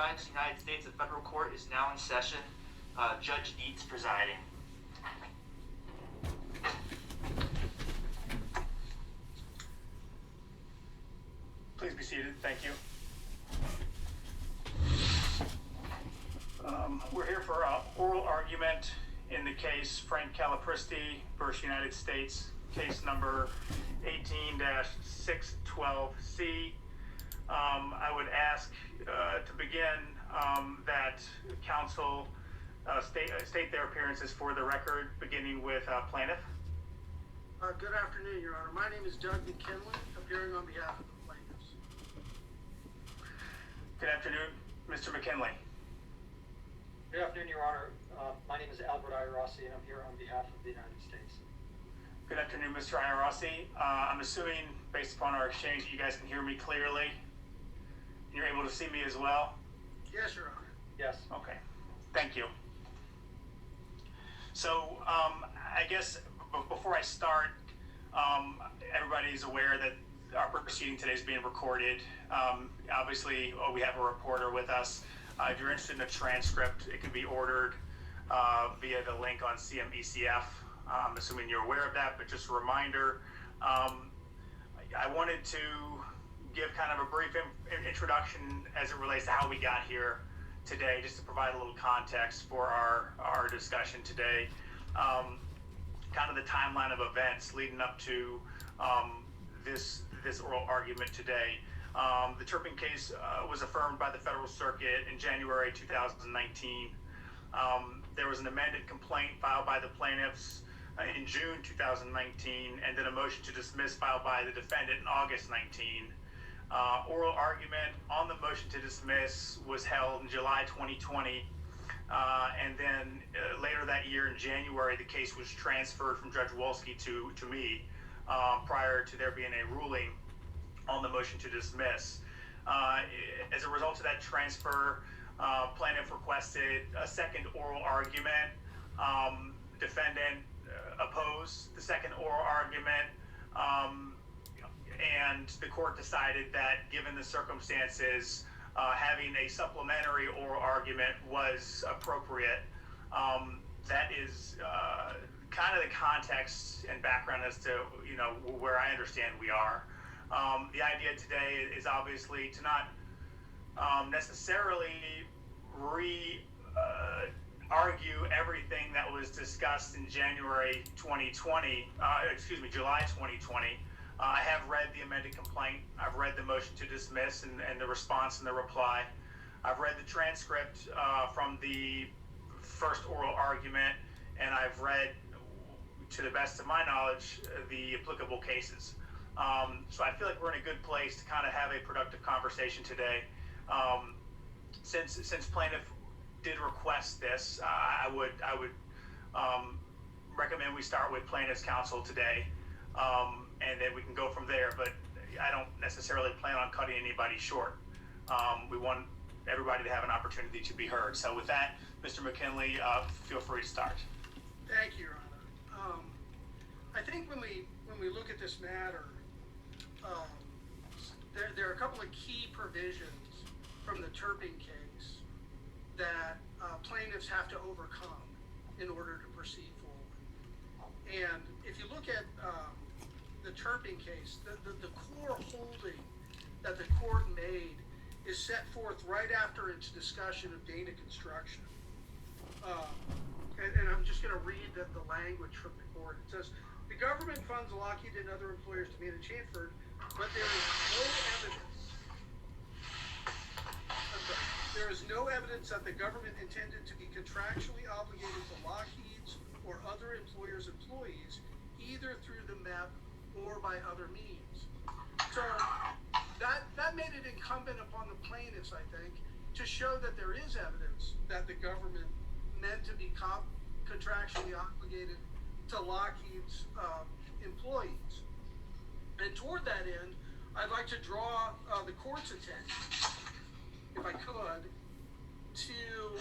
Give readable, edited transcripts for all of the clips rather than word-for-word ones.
Times, United States, the federal court is now in session. Judge Dietz presiding. Please be seated. Thank you. We're here for an oral argument in the case Frank Calapristi versus United States, case number 18-612C. I would ask to begin that counsel state their appearances for the record, beginning with plaintiff. Good afternoon, Your Honor. My name is Doug McKinley, appearing on behalf of the plaintiffs. Good afternoon, Mr. McKinley. Good afternoon, Your Honor. My name is Albert Iarossi, and I'm here on behalf of the United States. Good afternoon, Mr. Iarossi. I'm assuming, based upon our exchange, that you guys can hear me clearly. You're able to see me as well? Yes, Your Honor. Yes. Okay. Thank you. So, I guess before I start, everybody's aware that our proceeding today is being recorded. Obviously, we have a reporter with us. If you're interested in a transcript, it can be ordered via the link on CMECF. I'm assuming you're aware of that, but just a reminder, I wanted to give kind of a brief introduction as it relates to how we got here today, just to provide a little context for our discussion today. Kind of the timeline of events leading up to this oral argument today. The Turpin case was affirmed by the Federal Circuit in January 2019. There was an amended complaint filed by the plaintiffs in June 2019, and then a motion to dismiss filed by the defendant in August 19. Oral argument on the motion to dismiss was held in July 2020, and then later that year in January, the case was transferred from Judge Wolski to me prior to there being a ruling on the motion to dismiss. As a result of that transfer, plaintiff requested a second oral argument. Defendant opposed the second oral argument, and the court decided that given the circumstances, having a supplementary oral argument was appropriate. That is kind of the context and background as to where I understand we are. The idea today is obviously to not necessarily argue everything that was discussed in July 2020. I have read the amended complaint. I've read the motion to dismiss and the response and the reply. I've read the transcript from the first oral argument, and I've read, to the best of my knowledge, the applicable cases. So I feel like we're in a good place to kind of have a productive conversation today. Since plaintiff did request this, I would recommend we start with plaintiff's counsel today, and then we can go from there. But I don't necessarily plan on cutting anybody short. We want everybody to have an opportunity to be heard. So with that, Mr. McKinley, feel free to start. Thank you, Your Honor. I think when we look at this matter, there are a couple of key provisions from the Turpin case that plaintiffs have to overcome in order to proceed forward. And if you look at the Turpin case, the core holding that the court made is set forth right after its discussion of Dana Construction. And I'm just going to read the language from the court. It says, the government funds Lockheed and other employers to manage Hanford, but there is no evidence that the government intended to be contractually obligated to Lockheed's or other employers' employees, either through the MEP or by other means. So that made it incumbent upon the plaintiffs, I think, to show that there is evidence that the government meant to be contractually obligated to Lockheed's employees. And toward that end, I'd like to draw the court's attention, if I could, to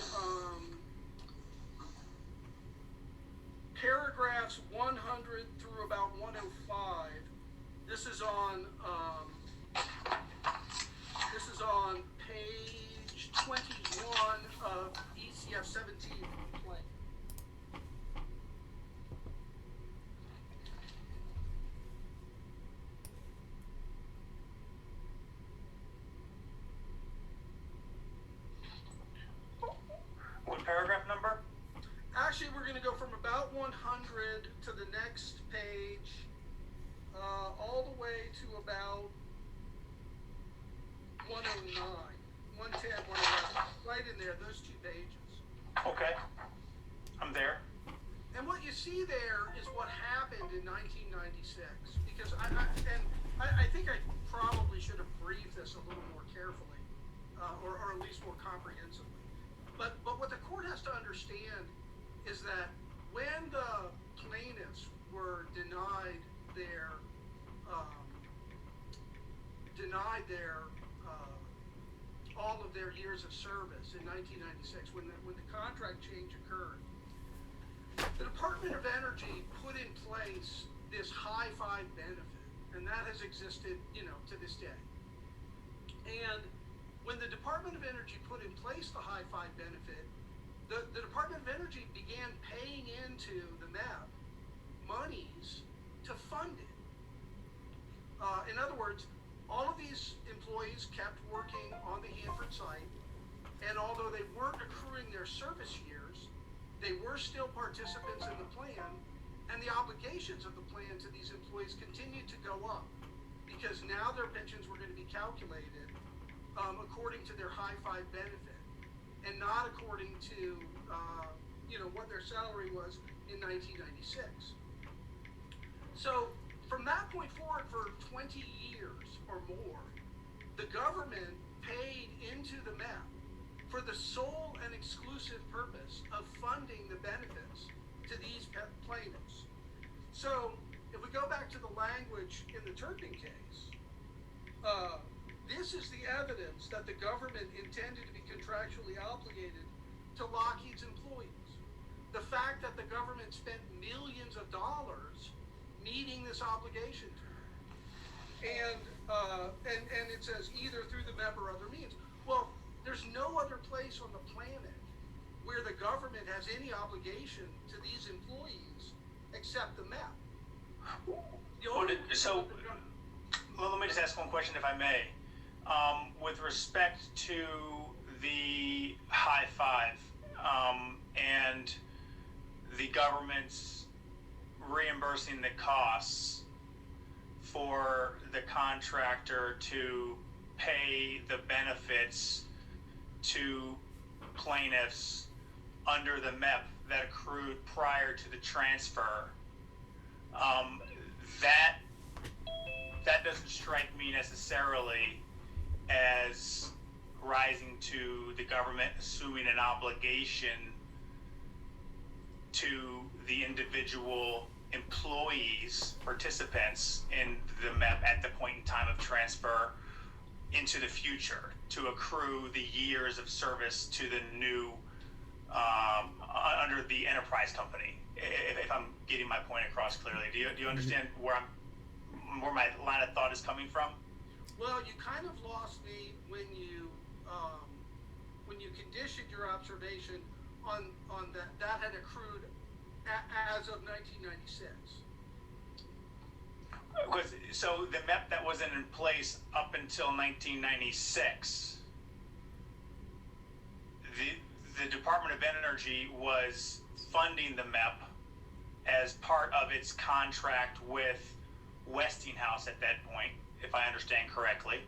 paragraphs 100 through about 105. This is on page 21 of ECF 17 complaint. What paragraph number? Actually, we're going to go from about 100 to the next page, all the way to about 109, 110, 111, right in there, those two pages. Okay, I'm there. And what you see there is what happened in 1996, because I think I probably should have briefed this a little more carefully, or at least more comprehensively. But what the court has to understand is that when the plaintiffs were denied their all of their years of service in 1996, when the contract change occurred, the Department of Energy put in place this high five benefit, and that has existed, to this day. And when the Department of Energy put in place the high five benefit, the Department of Energy began paying into the MEP monies to fund it. In other words, all of these employees kept working on the Hanford site, and although they weren't accruing their service years, they were still participants in the plan, and the obligations of the plan to these employees continued to go up, because now their pensions were going to be calculated according to their high five benefit, and not according to what their salary was in 1996. So from that point forward, for 20 years or more, the government paid into the MEP for the sole and exclusive purpose of funding the benefits to these plaintiffs. So if we go back to the language in the Turpin case, this is the evidence that the government intended to be contractually obligated to Lockheed's employees. The fact that the government spent millions of dollars meeting this obligation to them. And it says either through the MEP or other means. Well, there's no other place on the planet where the government has any obligation to these employees except the MEP. Let me just ask one question, if I may. With respect to the high five and the government's reimbursing the costs for the contractor to pay the benefits to plaintiffs under the MEP that accrued prior to the transfer, that doesn't strike me necessarily as rising to the government assuming an obligation to the individual employees, participants in the MEP at the point in time of transfer into the future to accrue the years of service to the new under the enterprise company. If I'm getting my point across clearly, do you understand where my line of thought is coming from? Well, you kind of lost me when you conditioned your observation on that had accrued as of 1996. So the MEP that wasn't in place up until 1996, the Department of Energy was funding the MEP as part of its contract with Westinghouse at that point, if I understand correctly.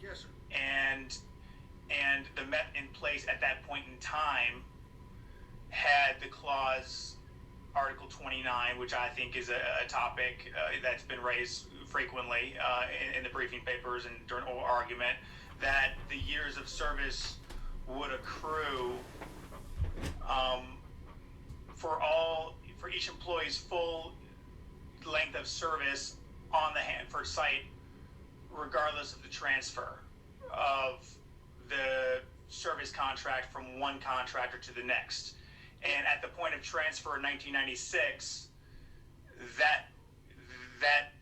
Yes, sir. And the MEP in place at that point in time had the clause Article 29, which I think is a topic that's been raised frequently in the briefing papers and during oral argument, that the years hand would accrue for each employee's full length of service on the Hanford site, regardless of the transfer of the service contract from one contractor to the next. And at the point of transfer in 1996, that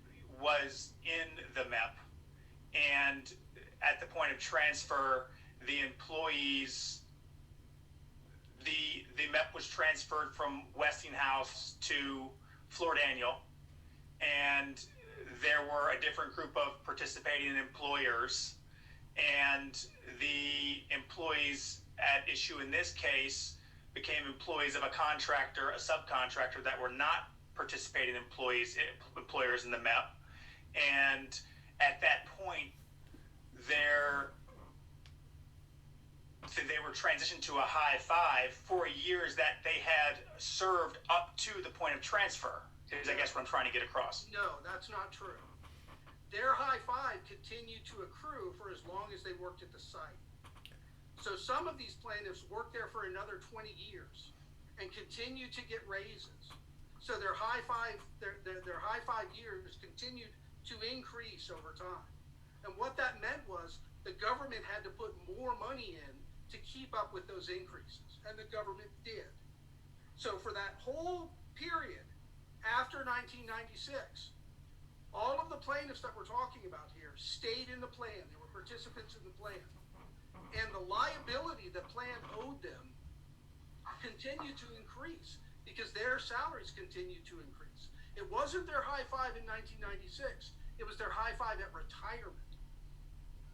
was in the MEP. And at the point of transfer, the employees, the MEP was transferred from Westinghouse to Floor Daniel, and there were a different group of participating employers, and the employees at issue in this case became employees of a contractor, a subcontractor that were not participating employers in the MEP, and at that point, they were transitioned to a high five for years that they had served up to the point of transfer, is I guess what I'm trying to get across. No, that's not true. Their high five continued to accrue for as long as they worked at the site. So some of these plaintiffs worked there for another 20 years and continued to get raises. So their high five years continued to increase over time. And what that meant was the government had to put more money in to keep up with those increases, and the government did. So for that whole period after 1996, all of the plaintiffs that we're talking about here stayed in the plan. They were participants in the plan. And the liability the plan owed them continued to increase because their salaries continued to increase. It wasn't their high five in 1996. It was their high five at retirement.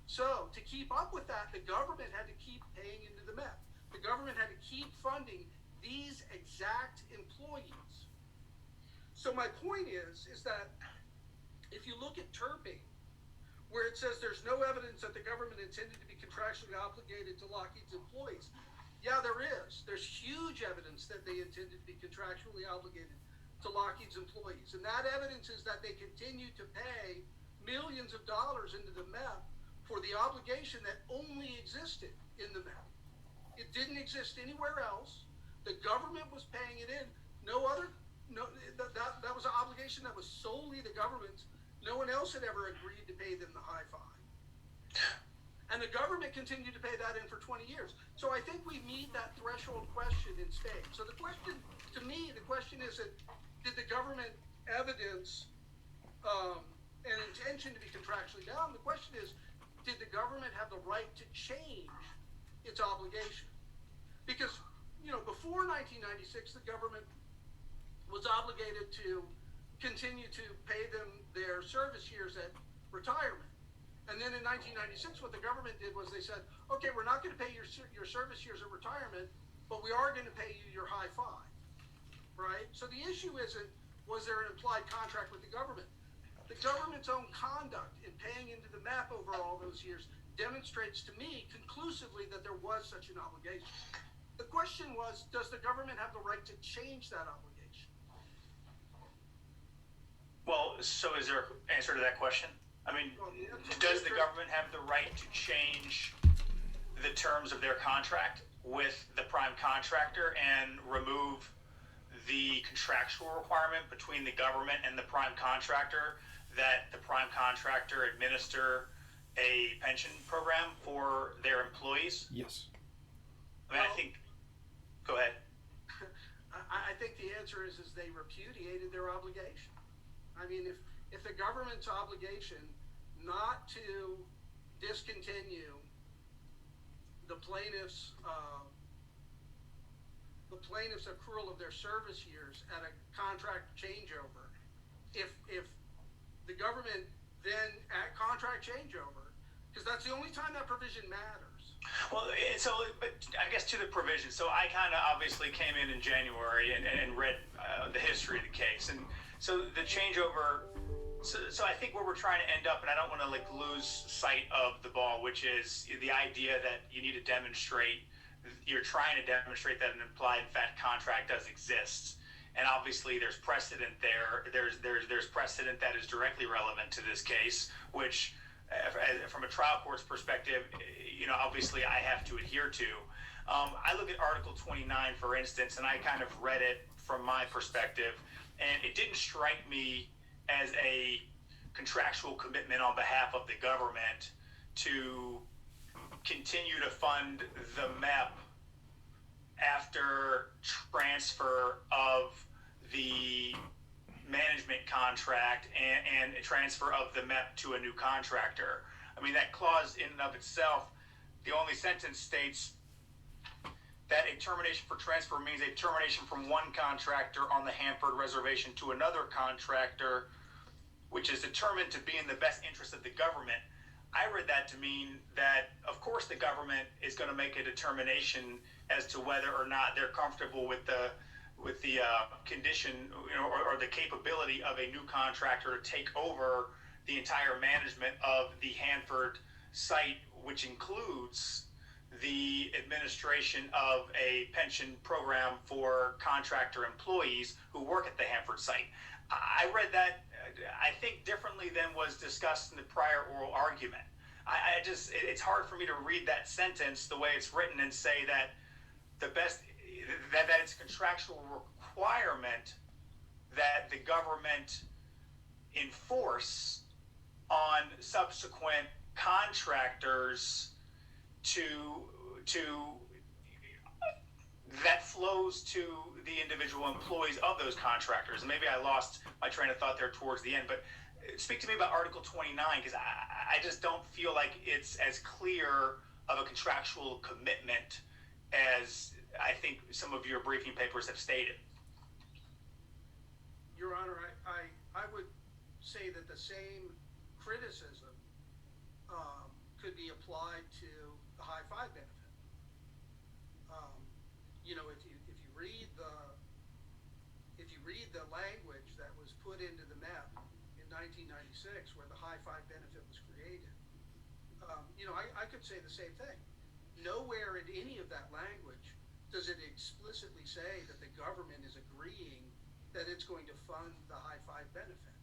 So to keep up with that, the government had to keep paying into the MEP. The government had to keep funding these exact employees. So my point is that if you look at Turping, where it says there's no evidence that the government intended to be contractually obligated to Lockheed's employees, yeah, there is. There's huge evidence that they intended to be contractually obligated to Lockheed's employees. And that evidence is that they continued to pay millions of dollars into the MEP for the obligation that only existed in the MEP. It didn't exist anywhere else. The government was paying it in. That was an obligation that was solely the government's. No one else had ever agreed to pay them the high five. And the government continued to pay that in for 20 years. So I think we meet that threshold question in spades. So the question is that did the government evidence an intention to be contractually bound? The question is, did the government have the right to change its obligation? Because, before 1996, the government was obligated to continue to pay them their service years at retirement. And then in 1996, what the government did was they said, okay, we're not going to pay your service years at retirement, but we are going to pay you your high five, right? So the issue isn't, was there an implied contract with the government? The government's own conduct in paying into the MEP over all those years demonstrates to me conclusively that there was such an obligation. The question was, does the government have the right to change that obligation? Well, so is there an answer to that question? I mean, does the government have the right to change the terms of their contract with the prime contractor and remove the contractual requirement between the government and the prime contractor that the prime contractor administer a pension program for their employees? Yes. I mean, I think, go ahead. I think the answer is they repudiated their obligation. I mean, if the government's obligation not to discontinue the plaintiff's accrual of their service years at a contract changeover, if the government then at contract changeover, because that's the only time that provision matters. Well, but I guess to the provision. So I kind of obviously came in January and read the history of the case, and so the changeover. So I think where we're trying to end up, and I don't want to lose sight of the ball, which is the idea that you need to demonstrate. You're trying to demonstrate that an implied fact contract does exist, and obviously there's precedent there. There's precedent that is directly relevant to this case, which, from a trial court's perspective, obviously I have to adhere to. I look at Article 29, for instance, and I kind of read it from my perspective, and it didn't strike me as a contractual commitment on behalf of the government to continue to fund the MEP after transfer of the management contract and transfer of the MEP to a new contractor. I mean, that clause in and of itself, the only sentence states that a termination for transfer means a termination from one contractor on the Hanford Reservation to another contractor, which is determined to be in the best interest of the government. I read that to mean that, of course, the government is going to make a determination as to whether or not they're comfortable with the condition, or the capability of a new contractor to take over the entire management of the Hanford site, which includes the administration of a pension program for contractor employees who work at the Hanford site. I read that, I think, differently than was discussed in the prior oral argument. It's hard for me to read that sentence the way it's written and say that that it's a contractual requirement that the government enforce on subsequent contractors that flows to the individual employees of those contractors. And maybe I lost my train of thought there towards the end, but speak to me about Article 29, because I just don't feel like it's as clear of a contractual commitment as I think some of your briefing papers have stated. Your Honor, I would say that the same criticism could be applied to the high five benefit. If you read the language that was put into the MEP in 1996, where the high five benefit was created, I could say the same thing. Nowhere in any of that language does it explicitly say that the government is agreeing that it's going to fund the high five benefit.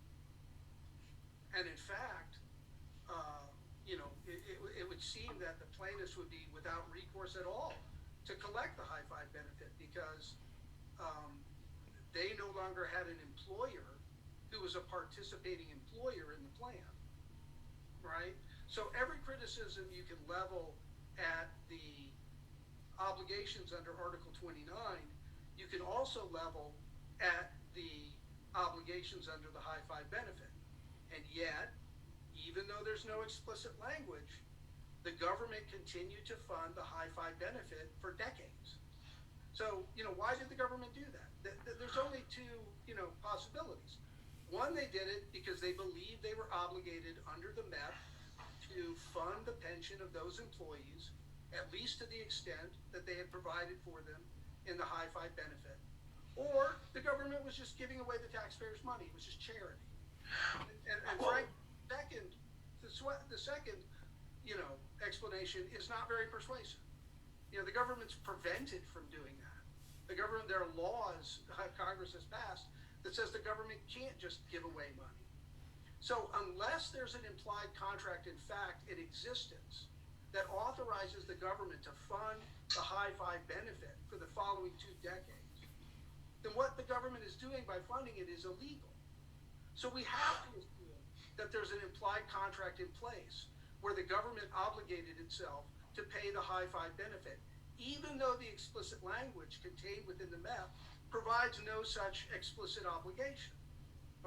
And in fact, it would seem that the plaintiffs would be without recourse at all to collect the high five benefit, because they no longer had an employer who was a participating employer in the plan, right? So every criticism you can level at the obligations under Article 29, you can also level at the obligations under the high five benefit. And yet, even though there's no explicit language, the government continued to fund the high five benefit for decades. So, why did the government do that? There's only two, possibilities. One, they did it because they believed they were obligated under the MEP to fund the pension of those employees, at least to the extent that they had provided for them in the high five benefit. Or the government was just giving away the taxpayers' money. It was just charity. And Frank, the second, explanation is not very persuasive. The government's prevented from doing that. There are laws Congress has passed that says the government can't just give away money. So unless there's an implied contract, in fact, in existence that authorizes the government to fund the high five benefit for the following 2 decades, then what the government is doing by funding it is illegal. So we have to assume that there's an implied contract in place where the government obligated itself to pay the high five benefit, even though the explicit language contained within the MEP provides no such explicit obligation.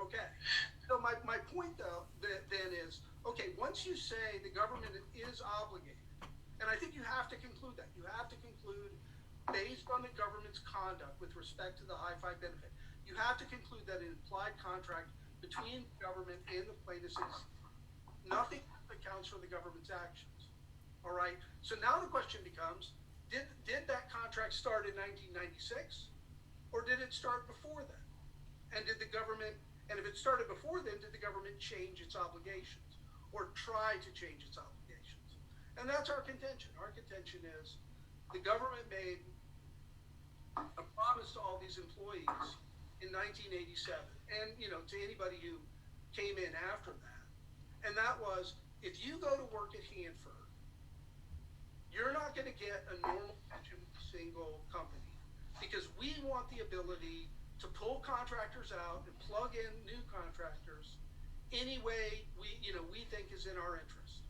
Okay. So my point, though, then is, okay, once you say the government is obligated, and I think you have to conclude that. You have to conclude, based on the government's conduct with respect to the high five benefit, you have to conclude that an implied contract between the government and the plaintiffs is nothing accounts for the government's actions. All right? So now the question becomes, did that contract start in 1996, or did it start before then? And did the government, and if it started before then, did the government change its obligations or try to change its obligations? And that's our contention. Our contention is the government made a promise to all these employees in 1987, and to anybody who came in after that, and that was, if you go to work at Hanford, you're not going to get a normal pension with a single company, because we want the ability to pull contractors out and plug in new contractors any way we think is in our interest.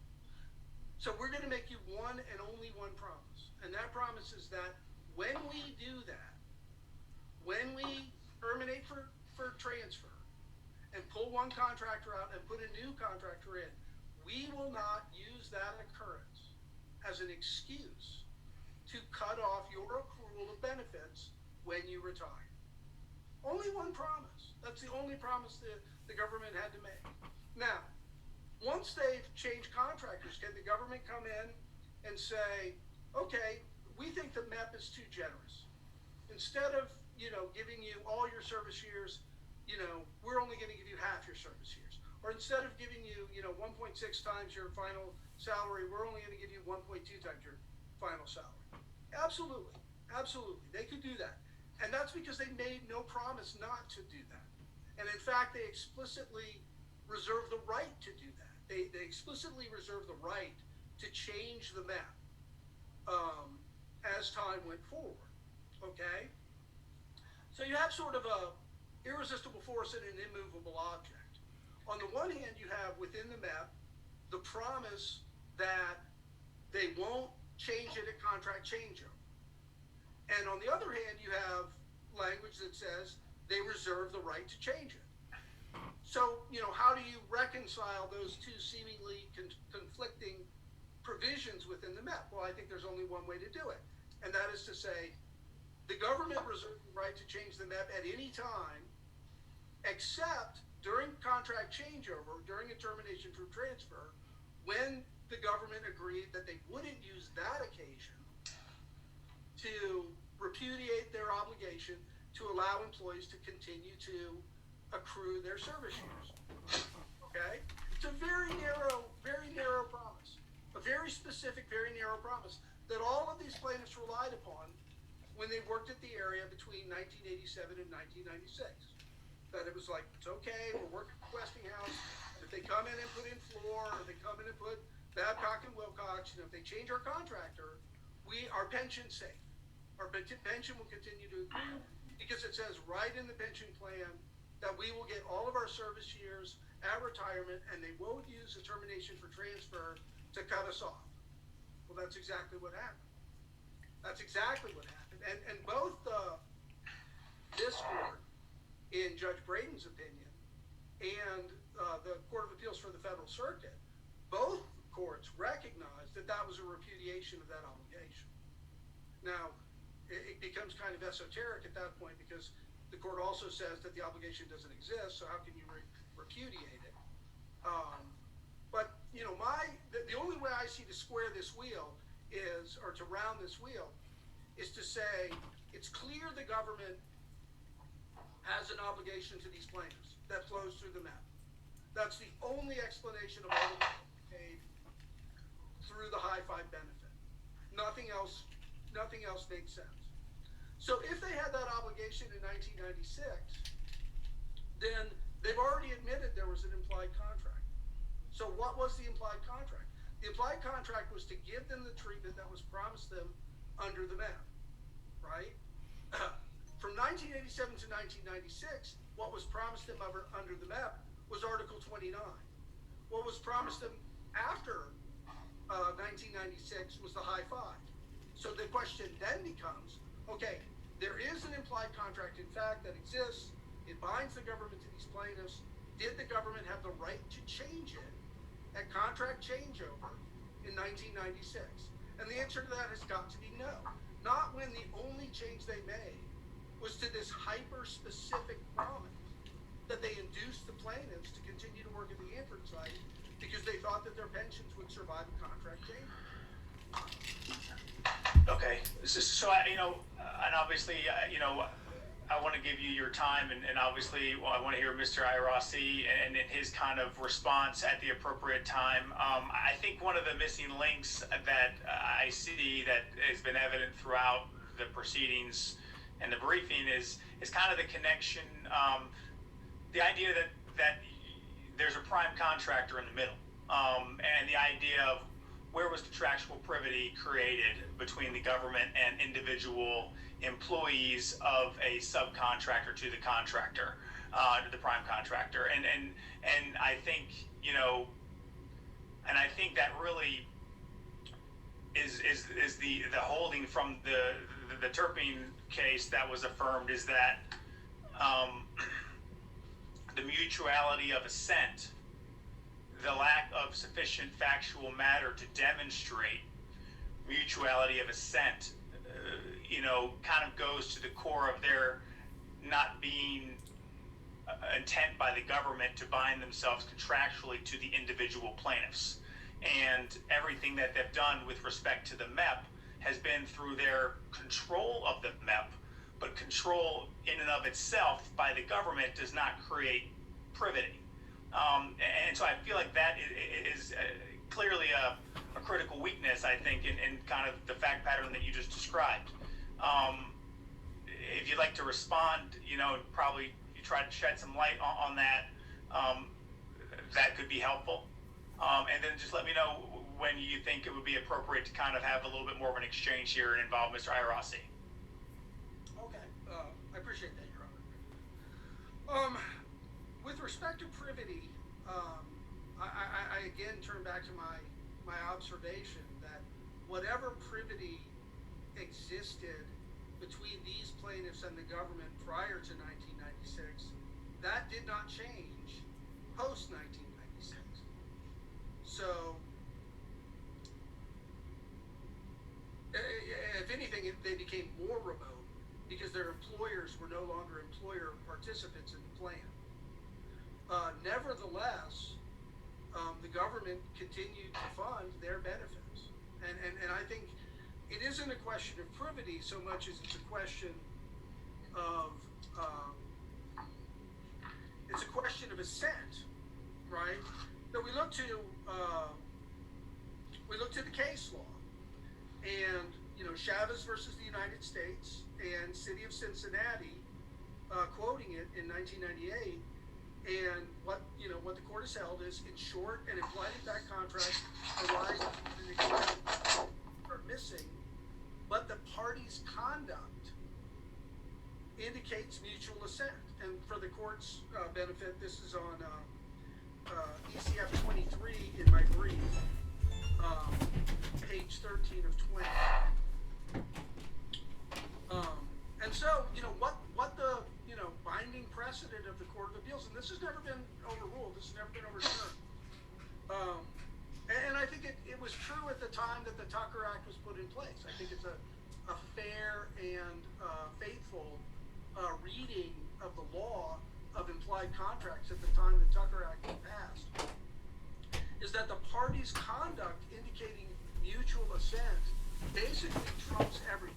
So we're going to make you one and only one promise, and that promise is that when we do that, when we terminate for transfer and pull one contractor out and put a new contractor in, we will not use that occurrence as an excuse to cut off your accrual of benefits when you retire. Only one promise. That's the only promise that the government had to make. Now, once they've changed contractors, can the government come in and say, okay, we think the MEP is too generous. Instead of, giving you all your service years, we're only going to give you half your service years. Or instead of giving you, 1.6 times your final salary, we're only going to give you 1.2 times your final salary. Absolutely. Absolutely. They could do that. And that's because they made no promise not to do that. And in fact, they explicitly reserve the right to do that. They explicitly reserve the right to change the map as time went forward. Okay? So you have sort of a irresistible force and an immovable object. On the one hand, you have within the map the promise that they won't change it at contract changeover. And on the other hand, you have language that says they reserve the right to change it. So, how do you reconcile those two seemingly conflicting provisions within the MEP? Well, I think there's only one way to do it. And that is to say, the government reserves the right to change the MEP at any time, except during contract changeover, during a termination through transfer, when the government agreed that they wouldn't use that occasion to repudiate their obligation to allow employees to continue to accrue their service years. Okay? It's a very narrow promise. A very specific, very narrow promise that all of these plaintiffs relied upon when they worked at the area between 1987 and 1996. That it was like, it's okay, we're working at Westinghouse. If they come in and put in Fluor, or they come in and put Babcock and Wilcox, if they change our contractor, our pension's safe. Our pension will continue to accrue because it says right in the pension plan that we will get all of our service years at retirement and they won't use the termination for transfer to cut us off. Well, that's exactly what happened. That's exactly what happened. And both this court, in Judge Braden's opinion, and the Court of Appeals for the Federal Circuit, both courts recognized that that was a repudiation of that obligation. Now, it becomes kind of esoteric at that point because the court also says that the obligation doesn't exist, so how can you repudiate it? But, the only way I see to square this wheel or to round this wheel, is to say it's clear the government has an obligation to these plaintiffs that flows through the map. That's the only explanation of all the money paid through the high five benefit. Nothing else makes sense. So if they had that obligation in 1996, then they've already admitted there was an implied contract. So what was the implied contract? The implied contract was to give them the treatment that was promised them under the map, right? From 1987 to 1996, what was promised them under the map was Article 29. What was promised them after 1996 was the high five. So the question then becomes, okay, there is an implied contract, in fact, that exists. It binds the government to these plaintiffs. Did the government have the right to change it at contract changeover in 1996? And the answer to that has got to be no. Not when the only change they made was to this hyper-specific promise that they induced the plaintiffs to continue to work at the Antrim site because they thought that their pensions would survive a contract change. Okay, so and obviously, I want to give you your time, and obviously, I want to hear Mr. Iorossi and his kind of response at the appropriate time. I think one of the missing links that I see that has been evident throughout the proceedings and the briefing is kind of the connection, the idea that there's a prime contractor in the middle, and the idea of where was contractual privity created between the government and individual employees of a subcontractor to the contractor, to the prime contractor, and I think and I think that really is the holding from the Turpin case that was affirmed is that the mutuality of assent, the lack of sufficient factual matter to demonstrate mutuality of assent, kind of goes to the core of their not being intent by the government to bind themselves contractually to the individual plaintiffs. And everything that they've done with respect to the MEP has been through their control of the MEP, but control in and of itself by the government does not create privity. And so I feel like that is clearly a critical weakness, I think, in kind of the fact pattern that you just described. If you'd like to respond, probably you try to shed some light on that, that could be helpful. And then just let me know when you think it would be appropriate to kind of have a little bit more of an exchange here and involve Mr. Iarossi. Okay, I appreciate that, Your Honor. With respect to privity, I again turn back to my observation that whatever privity existed between these plaintiffs and the government prior to 1996, that did not change post 1996. So, if anything, they became more remote because their employers were no longer employer participants in the plan. Nevertheless, the government continued to fund their benefits. And I think it isn't a question of privity so much as it's a question of assent, right? So we look to the case law, and Chavez versus the United States and City of Cincinnati, quoting it in 1998. And what the court has held is, in short, an implied impact contract arises when the agreement are missing, but the party's conduct indicates mutual assent. And for the court's benefit, this is on ECF 23 in my brief, page 13 of 20. And so, what the binding precedent of the Court of Appeals, and this has never been overruled, this has never been overturned. And I think it was true at the time that the Tucker Act was put in place. I think it's a fair and faithful reading of the law of implied contracts at the time the Tucker Act was passed, is that the party's conduct indicating mutual assent basically trumps everything.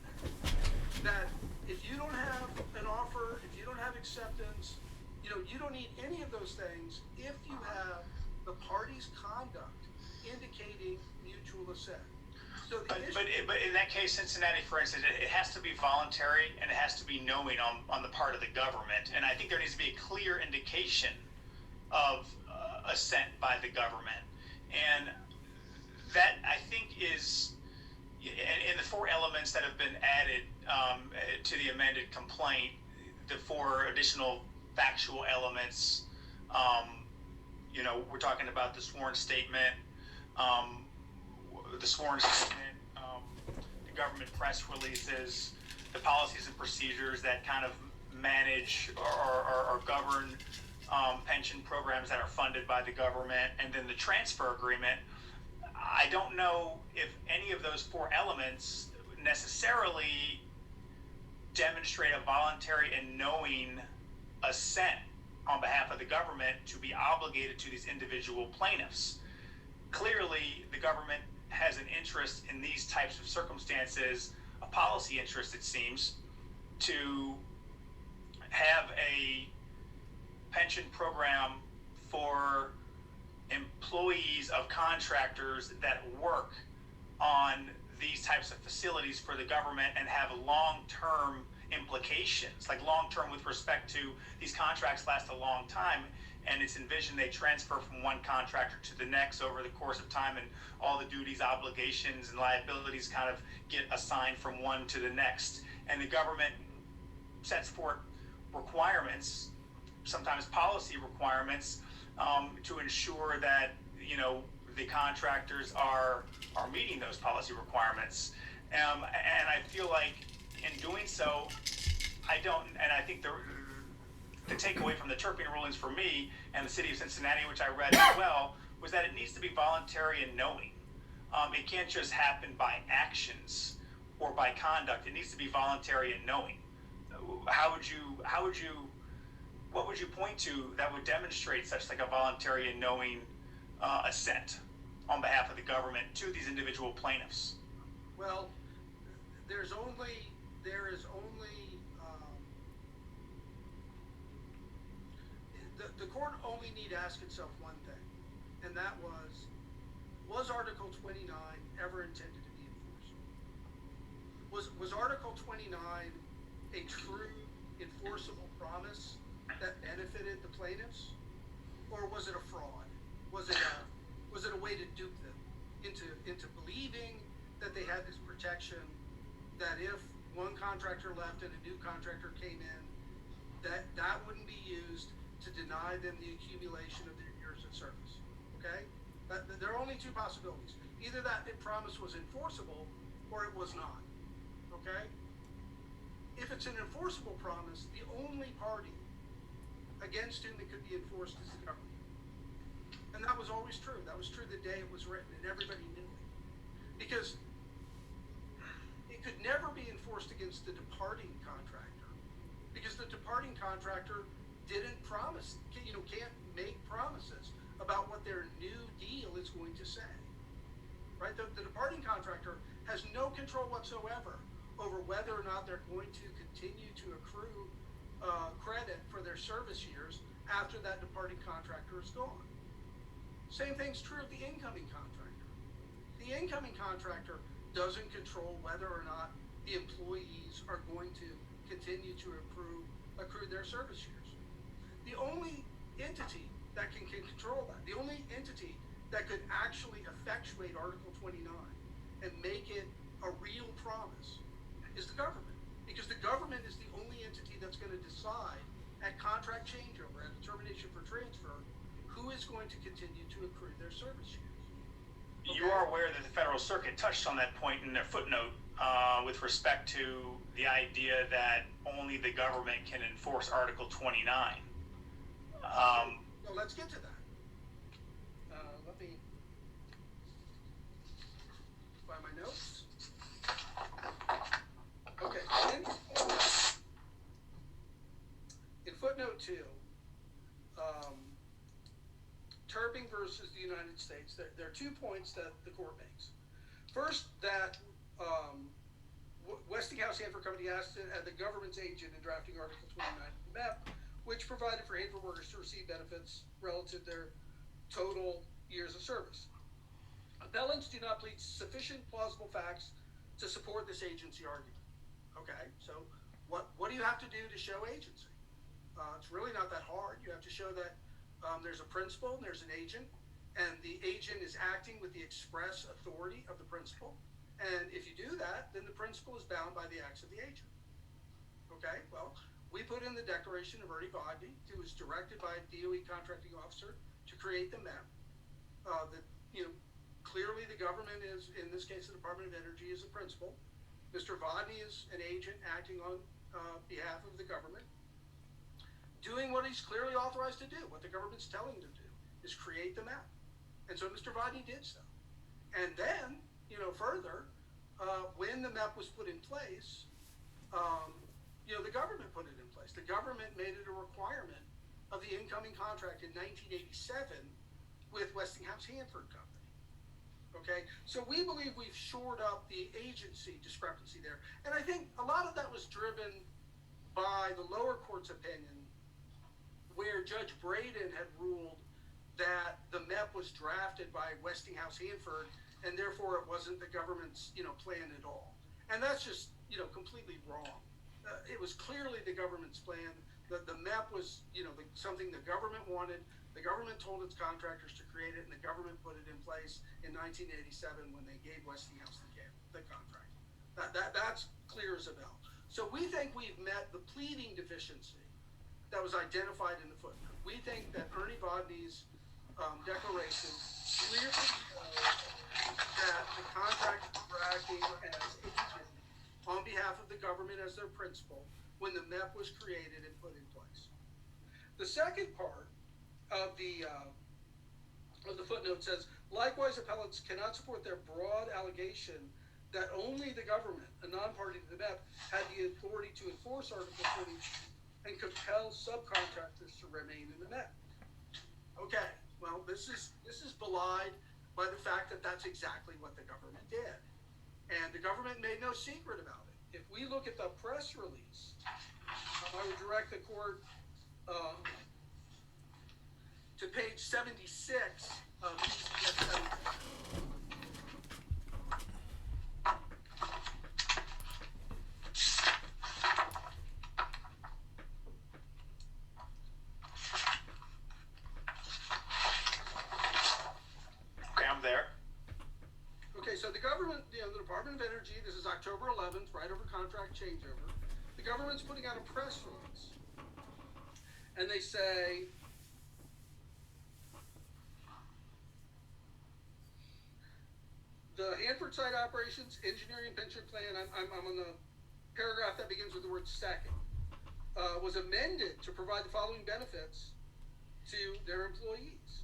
That if you don't have an offer, if you don't have acceptance, you don't need any of those things if you have the party's conduct indicating mutual assent. So but in that case, Cincinnati, for instance, it has to be voluntary and it has to be knowing on the part of the government. And I think there needs to be a clear indication of assent by the government. And that, I think, is in the four elements that have been added to the amended complaint, the four additional factual elements. We're talking about the sworn statement, the government press releases, the policies and procedures that kind of manage or govern pension programs that are funded by the government, and then the transfer agreement. I don't know if any of those four elements necessarily demonstrate a voluntary and knowing assent on behalf of the government to be obligated to these individual plaintiffs. Clearly, the government has an interest in these types of circumstances, a policy interest, it seems, to have a pension program for employees of contractors that work on these types of facilities for the government and have long-term implications, like long-term with respect to these contracts last a long time, and it's envisioned they transfer from one contractor to the next over the course of time, and all the duties, obligations, and liabilities kind of get assigned from one to the next. And the government sets forth requirements, sometimes policy requirements, to ensure that the contractors are meeting those policy requirements. And I feel like in doing so, I think the takeaway from the Turpin rulings for me and the City of Cincinnati, which I read as well, was that it needs to be voluntary and knowing. It can't just happen by actions or by conduct. It needs to be voluntary and knowing. What would you point to that would demonstrate such like a voluntary and knowing assent on behalf of the government to these individual plaintiffs? Well, there is only the court only need to ask itself one thing, and that was Article 29 ever intended to be enforced? Was Article 29 a true enforceable promise that benefited the plaintiffs, or was it a fraud? Was it a way to dupe them into believing that they had this protection, that if one contractor left and a new contractor came in, that wouldn't be used to deny them the accumulation of their years of service? Okay? There are only two possibilities. Either that promise was enforceable or it was not. Okay? If it's an enforceable promise, the only party against whom it could be enforced is the government. And that was always true. That was true the day it was written, and everybody knew it. Because it could never be enforced against the departing contractor, because the departing contractor didn't promise, can't make promises about what their new deal is going to say. Right? The departing contractor has no control whatsoever over whether or not they're going to continue to accrue credit for their service years after that departing contractor is gone. Same thing's true of the incoming contractor. The incoming contractor doesn't control whether or not the employees are going to continue to accrue their service years. The only entity that can control that, the only entity that could actually effectuate Article 29 and make it a real promise is the government. Because the government is the only entity that's going to decide at contract changeover, at termination for transfer, who is going to continue to accrue their service years. Okay? You are aware that the Federal Circuit touched on that point in their footnote with respect to the idea that only the government can enforce Article 29. So let's get to that. Let me find my notes. Okay. In footnote 2, Turbing versus the United States, there are 2 points that the court makes. First, that Westinghouse Hanford Company asked the government's agent in drafting Article 29 of the MEP, which provided for Hanford workers to receive benefits relative to their total years of service. Appellants do not plead sufficient plausible facts to support this agency argument. Okay, so what do you have to do to show agency? It's really not that hard. You have to show that there's a principal and there's an agent, and the agent is acting with the express authority of the principal. And if you do that, then the principal is bound by the acts of the agent. Okay, well, we put in the declaration of Ernie Vodney, who was directed by a DOE contracting officer to create the MEP. Clearly the government is, in this case, the Department of Energy is the principal. Mr. Vodney is an agent acting on behalf of the government, doing what he's clearly authorized to do, what the government's telling him to do, is create the MEP. And so Mr. Vodney did so. And then, further, when the MEP was put in place, the government put it in place. The government made it a requirement of the incoming contract in 1987 with Westinghouse Hanford Company. Okay, so we believe we've shored up the agency discrepancy there. And I think a lot of that was driven by the lower court's opinion, where Judge Braden had ruled that the MEP was drafted by Westinghouse Hanford, and therefore it wasn't the government's, plan at all. And that's just, completely wrong. It was clearly the government's plan. The MEP was, something the government wanted. The government told its contractors to create it, and the government put it in place in 1987 when they gave Westinghouse the contract. That's clear as a bell. So we think we've met the pleading deficiency that was identified in the footnote. We think that Ernie Vodney's declaration clearly shows that the contractors were acting as agents on behalf of the government as their principal when the MEP was created and put in place. The second part of the footnote says, likewise, appellants cannot support their broad allegation that only the government, a non-party to the MEP, had the authority to enforce Article 20 and compel subcontractors to remain in the MEP. Okay, well, this is belied by the fact that that's exactly what the government did. And the government made no secret about it. If we look at the press release, I would direct the court to page 76 of PCF 76. Okay, I'm there. Okay, so the government, the Department of Energy, this is October 11th, right over contract changeover. The government's putting out a press release. And they say, the Hanford Site Operations Engineering Pension Plan, I'm on the paragraph that begins with the word second, was amended to provide the following benefits to their employees.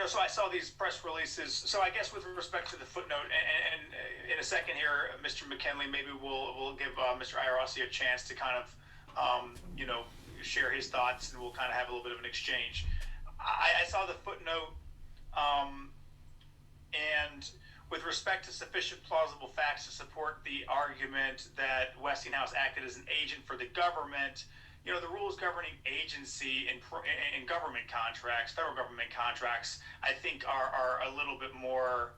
So I saw these press releases. So I guess with respect to the footnote, and in a second here, Mr. McKinley, maybe we'll give Mr. Iarossi a chance to kind of, share his thoughts, and we'll kind of have a little bit of an exchange. I saw the footnote, and with respect to sufficient plausible facts to support the argument that Westinghouse acted as an agent for the government, the rules governing agency in government contracts, federal government contracts, I think are a little bit more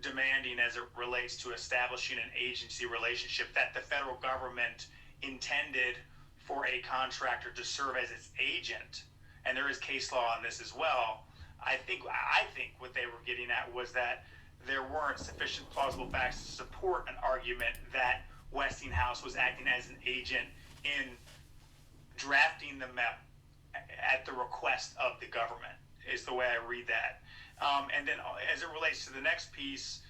demanding as it relates to establishing an agency relationship that the federal government intended for a contractor to serve as its agent. And there is case law on this as well. I think what they were getting at was that there weren't sufficient plausible facts to support an argument that Westinghouse was acting as an agent in drafting the MEP at the request of the government, is the way I read that. And then as it relates to the next piece,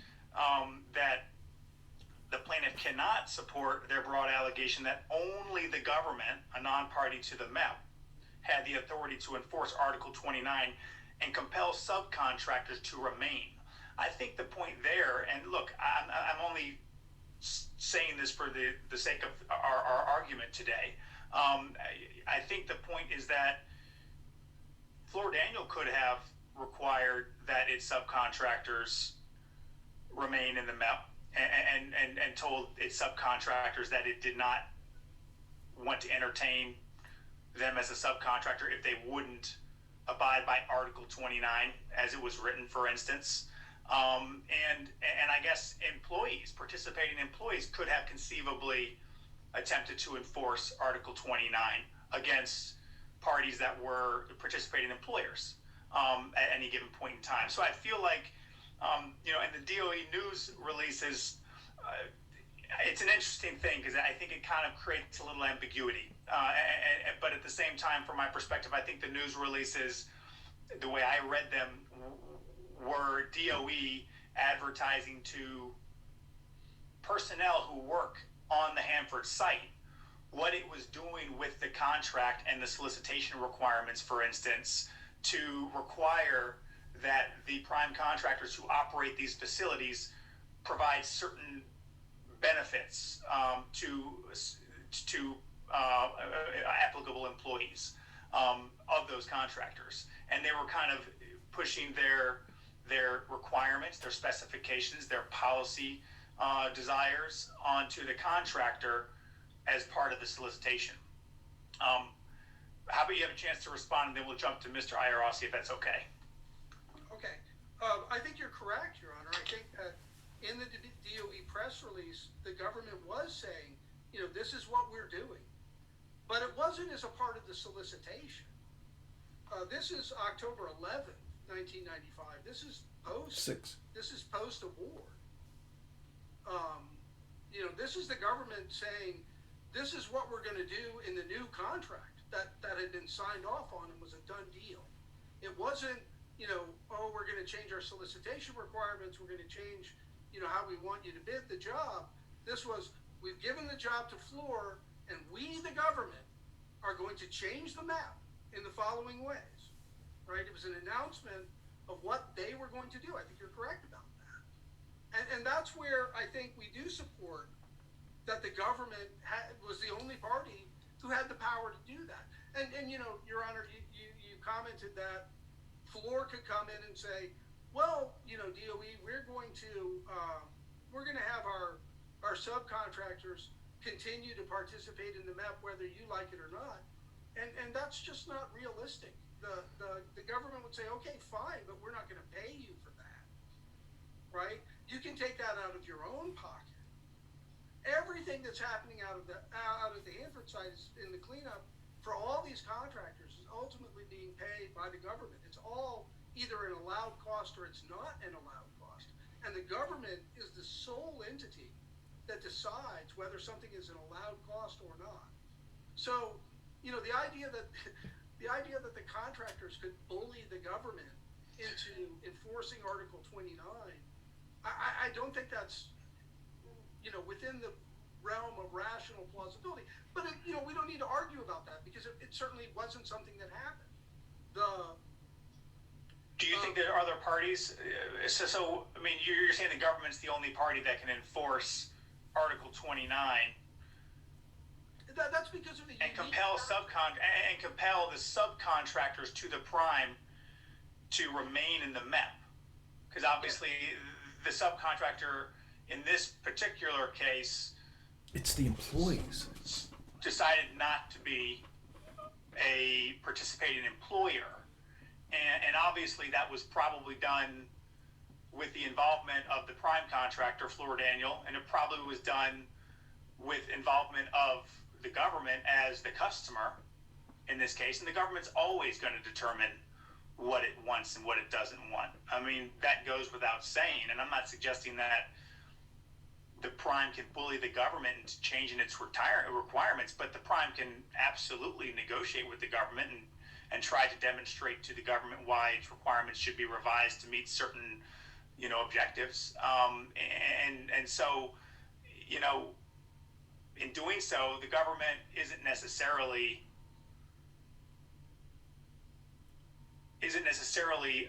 that the plaintiff cannot support their broad allegation that only the government, a non-party to the MEP, had the authority to enforce Article 29 and compel subcontractors to remain. I think the point there, and look, I'm only saying this for the sake of our argument today, I think the point is that Fluor Daniel could have required that its subcontractors remain in the MEP and told its subcontractors that it did not want to entertain them as a subcontractor if they wouldn't abide by Article 29 as it was written, for instance. And I guess participating employees could have conceivably attempted to enforce Article 29 against parties that were participating employers at any given point in time. So I feel like, and the DOE news releases, it's an interesting thing because I think it kind of creates a little ambiguity. But at the same time, from my perspective, I think the news releases, the way I read them, were DOE advertising to personnel who work on the Hanford site what it was doing with the contract and the solicitation requirements, for instance, to require that the prime contractors who operate these facilities provide certain benefits to applicable employees of those contractors. And they were kind of pushing their requirements, their specifications, their policy desires onto the contractor as part of the solicitation. How about you have a chance to respond, and then we'll jump to Mr. Iarossi, if that's okay. Okay. I think you're correct, Your Honor. I think that in the DOE press release, the government was saying, this is what we're doing. But it wasn't as a part of the solicitation. This is October 11th, 1995. This is post-award. This is the government saying, this is what we're going to do in the new contract that had been signed off on and was a done deal. It wasn't, we're going to change our solicitation requirements. We're going to change, how we want you to bid the job. This was, we've given the job to Fluor, and we, the government, to change the map in the following ways, right? It was an announcement of what they were going to do. I think you're correct about that. And that's where I think we do support that the government was the only party who had the power to do that. And you know, Your Honor, you commented that Fluor could come in and say, well, you know, DOE, we're going to have our subcontractors continue to participate in the map whether you like it or not. And that's just not realistic. The government would say, okay, fine, but we're not going to pay you for that, right? You can take that out of your own pocket. Everything that's happening out of the Hanford side is in the cleanup for all these contractors is ultimately being paid by the government. It's all either an allowed cost or it's not an allowed cost. And the government is the sole entity that decides whether something is an allowed cost or not. So, you know, the idea that the contractors could bully the government into enforcing Article 29, I don't think that's, you know, within the realm of rational plausibility. But you know, we don't need to argue about that because it certainly wasn't something that happened. Do you think there are other parties? So I mean, you're saying the government's the only party that can enforce Article 29 that's because of the and compel the subcontractors to the prime to remain in the MEP, because obviously the subcontractor in this particular case, it's the employees, decided not to be a participating employer. And obviously that was probably done with the involvement of the prime contractor, Fluor Daniel, and it probably was done with involvement of the government as the customer in this case. And the government's always going to determine what it wants and what it doesn't want. I mean, that goes without saying. And I'm not suggesting that the prime can bully the government into changing its requirements, but the prime can absolutely negotiate with the government and try to demonstrate to the government why its requirements should be revised to meet certain, you know, objectives. And so, you know, in doing so, the government isn't necessarily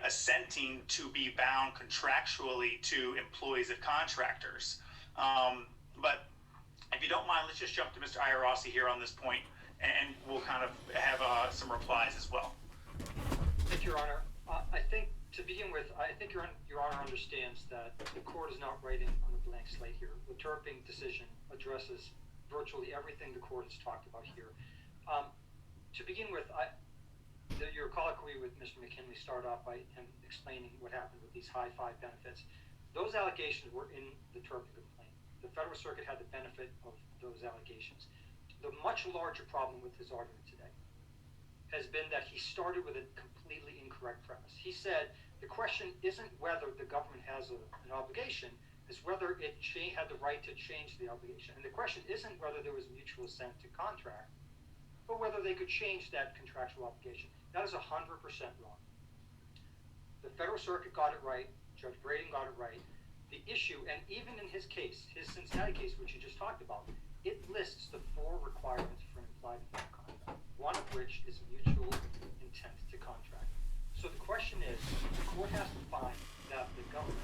assenting to be bound contractually to employees of contractors. But if you don't mind, let's just jump to Mr. Iarossi here on this point, and we'll kind of have some replies as well. Thank you, Your Honor. I think to begin with, I think Your Honor understands that the court is not writing on a blank slate here. The Turping decision addresses virtually everything the court has talked about here. To begin with, your colloquy with Mr. McKinley started off by him explaining what happened with these high five benefits. Those allegations were in the Turping complaint. The Federal Circuit had the benefit of those allegations. The much larger problem with his argument today has been that he started with a completely incorrect premise. He said the question isn't whether the government has an obligation, it's whether it had the right to change the obligation. And the question isn't whether there was mutual assent to contract, but whether they could change that contractual obligation. That is 100% wrong. The Federal Circuit got it right. Judge Braden got it right. The issue, and even in his case, his Cincinnati case, which you just talked about, it lists the 4 requirements for an implied contract, one of which is mutual intent to contract. So the question is, the court has to find that the government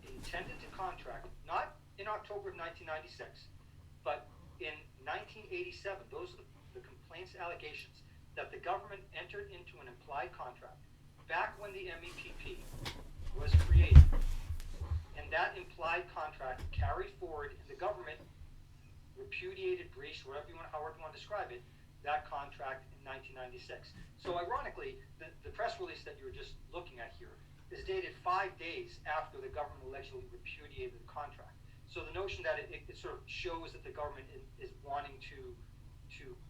intended to contract, not in October of 1996, but in 1987. Those are the complaints allegations that the government entered into an implied contract back when the MEPP was created. And that implied contract carried forward, and the government repudiated, breached, however you want to describe it, that contract in 1996. So ironically, the press release that you were just looking at here is dated 5 days after the government allegedly repudiated the contract. So the notion that it sort of shows that the government is wanting to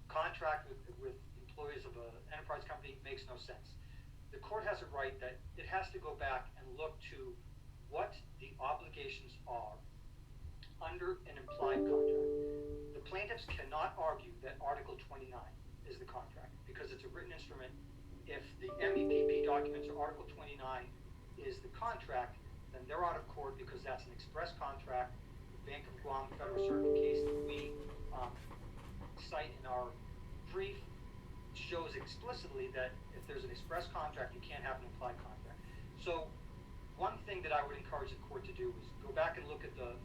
contract with employees of an enterprise company makes no sense. The court has it right that it has to go back and look to what the obligations are under an implied contract. The plaintiffs cannot argue that Article 29 is the contract because it's a written instrument. If the MEPP documents or Article 29 is the contract, then they're out of court because that's an express contract. The Bank of Guam Federal Circuit case that we cite in our brief shows explicitly that if there's an express contract, you can't have an implied contract. So one thing that I would encourage the court to do is go back and look at the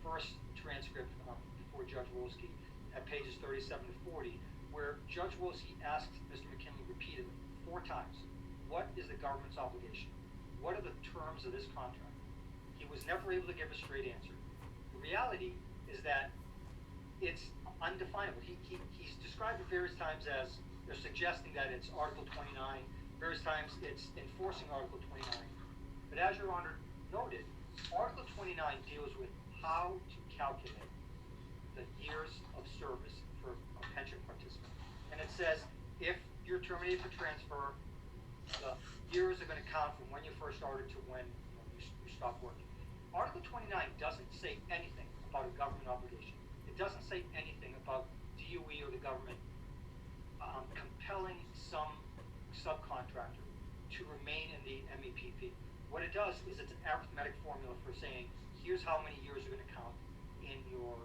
first transcript before Judge Wolski at pages 37 to 40, where Judge Wolski asked Mr. McKinley repeatedly, 4 times, what is the government's obligation? What are the terms of this contract? He was never able to give a straight answer. The reality is that it's undefinable. He's described it various times as they're suggesting that it's Article 29, various times it's enforcing Article 29. But as Your Honor noted, Article 29 deals with how to calculate the years of service for a pension participant. And it says if you're terminated for transfer, the years are going to count from when you first started to when you stop working. Article 29 doesn't say anything about a government obligation. It doesn't say anything about DOE or the government compelling some subcontractor to remain in the MEPP. What it does is it's an arithmetic formula for saying here's how many years are going to count in your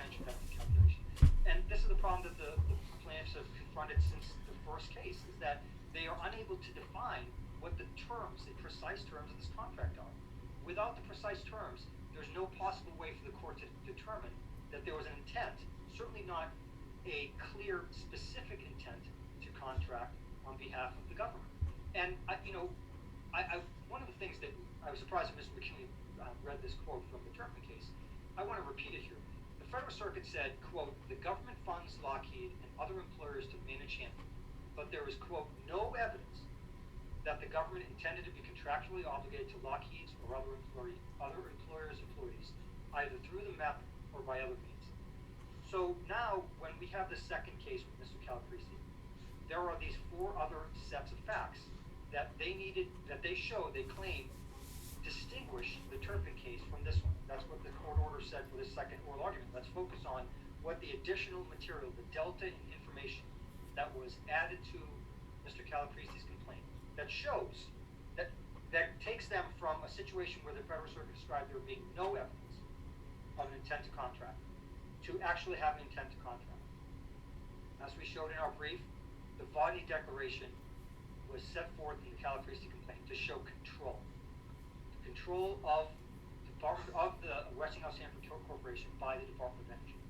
pension benefit calculation. And this is the problem that the plaintiffs have confronted since the first case, is that they are unable to define what the precise terms of this contract are. Without the precise terms, there's no possible way for the court to determine that there was an intent, certainly not a clear, specific intent to contract on behalf of the government. And one of the things that I was surprised that Mr. McKinley read this quote from the Turpin case. I want to repeat it here. The Federal Circuit said, quote, the government funds Lockheed and other employers to manage Hampton, but there is, quote, no evidence that the government intended to be contractually obligated to Lockheed's or other employers' employees, either through the MEP or by other means. So now, when we have the second case with Mr. Calabresi, there are these 4 other sets of facts that they claim distinguish the Turpin case from this one. That's what the court order said for this second oral argument. Let's focus on what the additional material, the delta in information that was added to Mr. Calabresi's complaint, that shows, that takes them from a situation where the Federal Circuit described there being no evidence of an intent to contract to actually have an intent to contract. As we showed in our brief, the Vodney Declaration was set forth in the Calabresi complaint to show control. Control of the Westinghouse Hanford Corporation by the Department of Energy.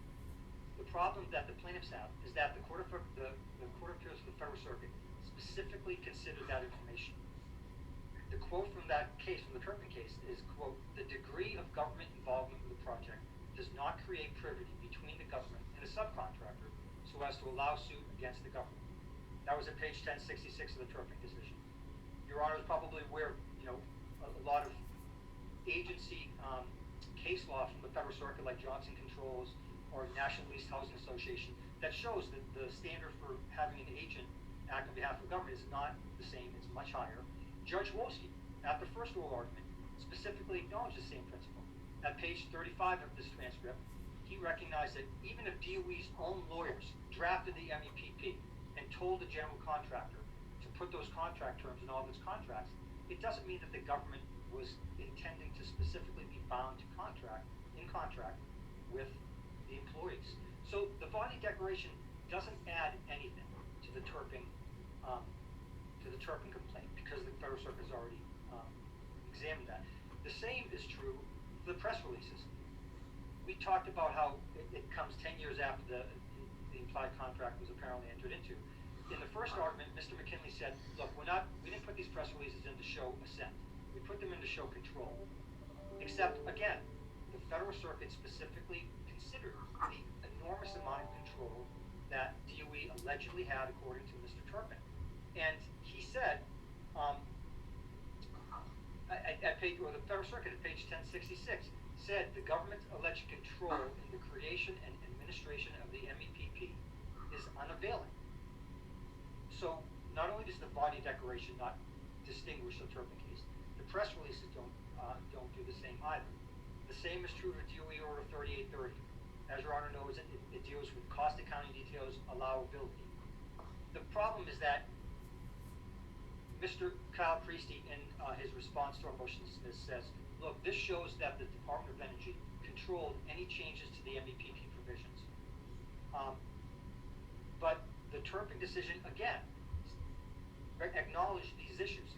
The problem that the plaintiffs have is that the Court of Appeals for the Federal Circuit specifically considered that information. The quote from that case, from the Turpin case, is, quote, the degree of government involvement in the project does not create privity between the government and a subcontractor so as to allow suit against the government. That was at page 1066 of the Turpin decision. Your Honor is probably aware, a lot of agency case law from the Federal Circuit, like Johnson Controls or National Leased Housing Association, that shows that the standard for having an agent act on behalf of the government is not the same, it's much higher. Judge Wolski, at the first oral argument, specifically acknowledged the same principle. At page 35 of this transcript, he recognized that even if DOE's own lawyers drafted the MEPP and told the general contractor to put those contract terms in all of its contracts, it doesn't mean that the government was intending to specifically be bound to in contract with the employees. So the Vodney Declaration doesn't add anything to the Turpin complaint because the Federal Circuit has already examined that. The same is true for the press releases. We talked about how it comes 10 years after the implied contract was apparently entered into. In the first argument, Mr. McKinley said, look, we didn't put these press releases in to show assent. We put them in to show control. Except, again, the Federal Circuit specifically considered the enormous amount of control that DOE allegedly had according to Mr. Turpin. And he said, the Federal Circuit at page 1066 said the government's alleged control in the creation and administration of the MEPP is unavailing. So not only does the Vodney Declaration not distinguish the Turpin case, the press releases don't do the same either. The same is true of DOE Order 3830. As Your Honor knows, it deals with cost accounting details, allowability. The problem is that Mr. Calabresi, in his response to our motion to dismiss, says, look, this shows that the Department of Energy controlled any changes to the MEPP provisions. But the Turpin decision, again, acknowledged these issues.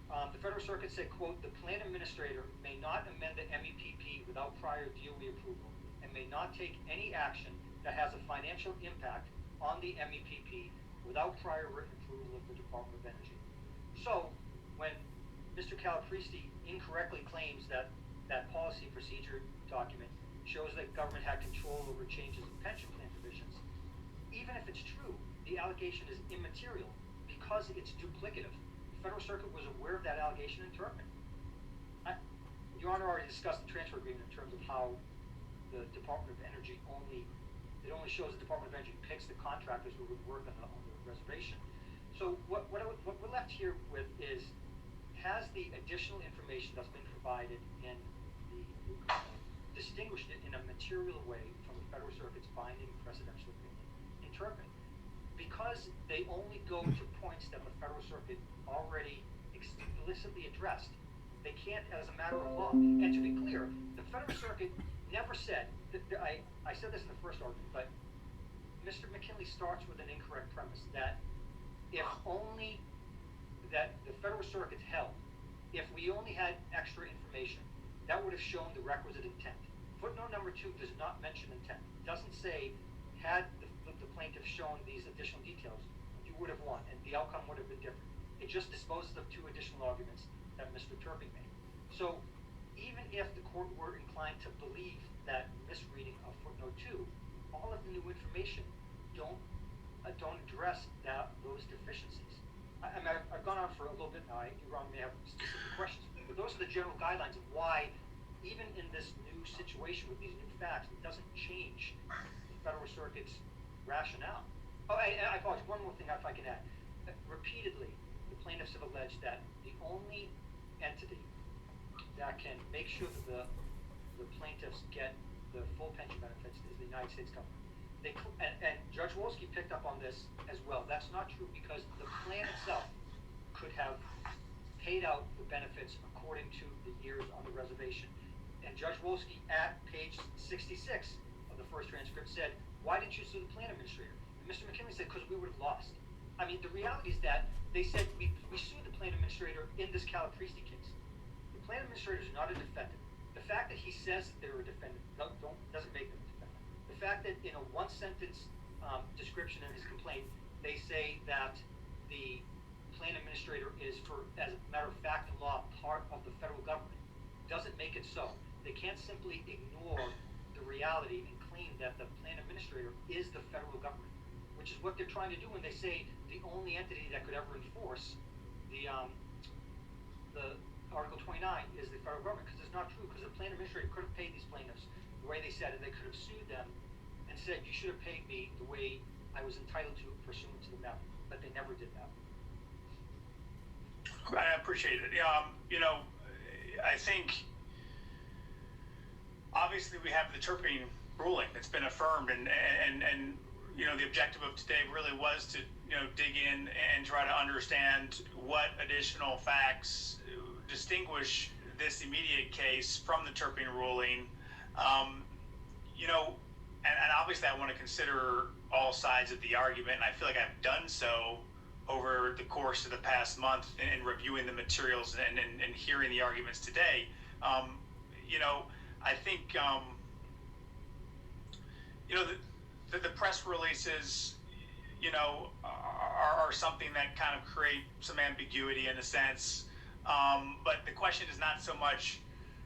The Federal Circuit said, quote, "The plan administrator may not amend the MEPP without prior DOE approval and may not take any action that has a financial impact on the MEPP without prior written approval of the Department of Energy." So, when Mr. Calapristi incorrectly claims that that policy and procedure document shows that government had control over changes in pension plan provisions, even if it's true, the allegation is immaterial because it's duplicative. The Federal Circuit was aware of that allegation in Turpin. Your Honor already discussed the transfer agreement in terms of how the Department of Energy only shows the Department of Energy picks the contractors who would work on the reservation. So what we're left here with is, has the additional information that's been provided in the distinguished it in a material way from the Federal Circuit's binding precedential opinion in Turpin? Because they only go to points that the Federal Circuit already explicitly addressed, they can't, as a matter of law. And to be clear, the Federal Circuit never said, I said this in the first argument, but Mr. McKinley starts with an incorrect premise that if only that the Federal Circuit held, if we only had extra information, that would have shown the requisite intent. Footnote number 2 does not mention intent. It doesn't say, had the plaintiff shown these additional details, you would have won, and the outcome would have been different. It just disposes of 2 additional arguments that Mr. Turpin made. So, even if the court were inclined to believe that misreading of footnote 2, all of the new information don't address those deficiencies. I've gone on for a little bit now. You may have specific questions, but those are the general guidelines of why, even in this new situation with these new facts, it doesn't change the Federal Circuit's rationale. Oh, I apologize. One more thing, if I can add. Repeatedly, the plaintiffs have alleged that the only entity that can make sure that the plaintiffs get the full pension benefits is the United States government. And Judge Wolski picked up on this as well. That's not true, because the plan itself could have paid out the benefits according to the years on the reservation. And Judge Wolski, at page 66 of the first transcript, said, "Why didn't you sue the plan administrator?" And Mr. McKinley said, "Because we would have lost." I mean, the reality is that they said we sued the plan administrator in this Calapristi case. The plan administrator is not a defendant. The fact that he says they're a defendant doesn't make them a defendant. The fact that in a one-sentence description in his complaint, they say that the plan administrator is, as a matter of fact and law, part of the federal government, doesn't make it so. They can't simply ignore the reality and claim that the plan administrator is the federal government, which is what they're trying to do when they say the only entity that could ever enforce the Article 29 is the federal government, because it's not true, because the plan administrator could have paid these plaintiffs the way they said, and they could have sued them and said, "You should have paid me the way I was entitled to pursuant to the memo," but they never did that. I appreciate it. I think obviously we have the Turpin ruling that's been affirmed, and the objective of today really was to dig in and try to understand what additional facts distinguish this immediate case from the Turpin ruling. And obviously I want to consider all sides of the argument, and I feel like I've done so over the course of the past month in reviewing the materials and hearing the arguments today. I think the press releases are something that kind of create some ambiguity in a sense, but the question is not so much,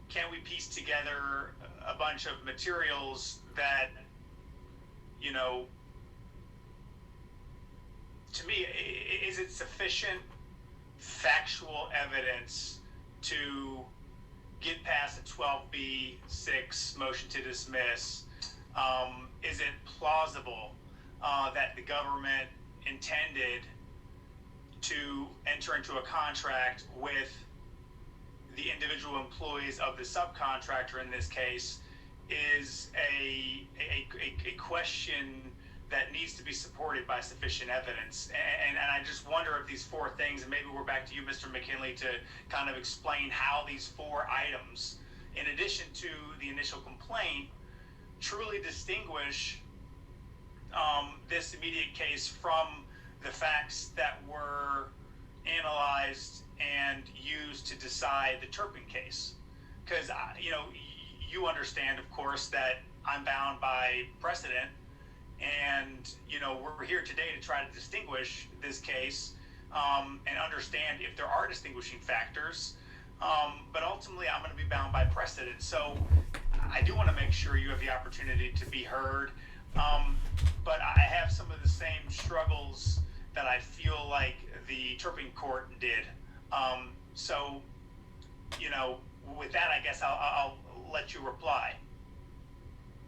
can we piece together a bunch of materials that to me, is it sufficient factual evidence to get past a 12B6 motion to dismiss? Is it plausible that the government intended to enter into a contract with the individual employees of the subcontractor in this case? Is a question that needs to be supported by sufficient evidence. And I just wonder if these 4 things, and maybe we're back to you, Mr. McKinley, to kind of explain how these 4 items, in addition to the initial complaint, truly distinguish this immediate case from the facts that were analyzed and used to decide the Turpin case. Because, you understand, of course, that I'm bound by precedent, and, we're here today to try to distinguish this case and understand if there are distinguishing factors. But ultimately, I'm going to be bound by precedent. So I do want to make sure you have the opportunity to be heard. But I have some of the same struggles that I feel like the Turpin court did. So, with that, I guess I'll let you reply.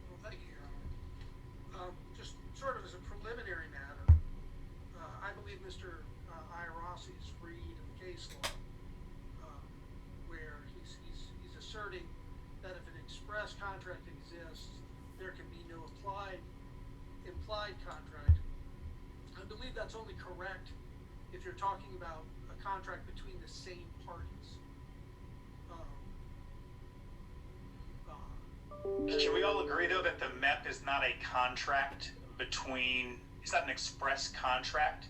Well, thank you, Your Honor. Just sort of as a preliminary matter, I believe Mr. Iarossi is freed of the case law, where he's asserting that if an express contract exists, there can be no implied contract. I believe that's only correct if you're talking about a contract between the same parties. Can we all agree, though, that the MEP is not a contract it's not an express contract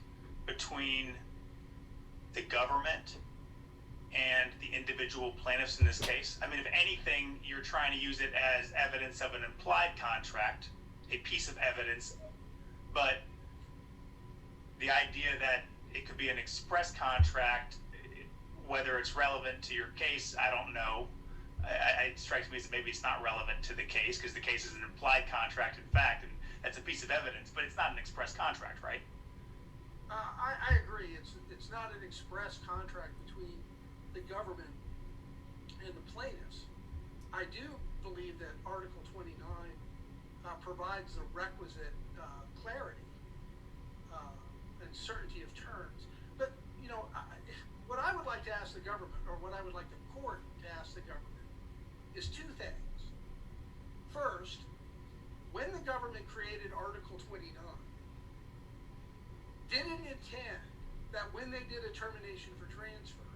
between the government and the individual plaintiffs in this case? I mean, if anything, you're trying to use it as evidence of an implied contract, a piece of evidence, but the idea that it could be an express contract, whether it's relevant to your case, I don't know. It strikes me as maybe it's not relevant to the case because the case is an implied contract, in fact, and that's a piece of evidence, but it's not an express contract, right? I agree. It's not an express contract between the government and the plaintiffs. I do believe that Article 29 provides the requisite clarity and certainty of terms. But, what I would like to ask the government, or what I would like the court to ask the government, is two things. First, when the government created Article 29, did it intend that when they did a termination for transfer,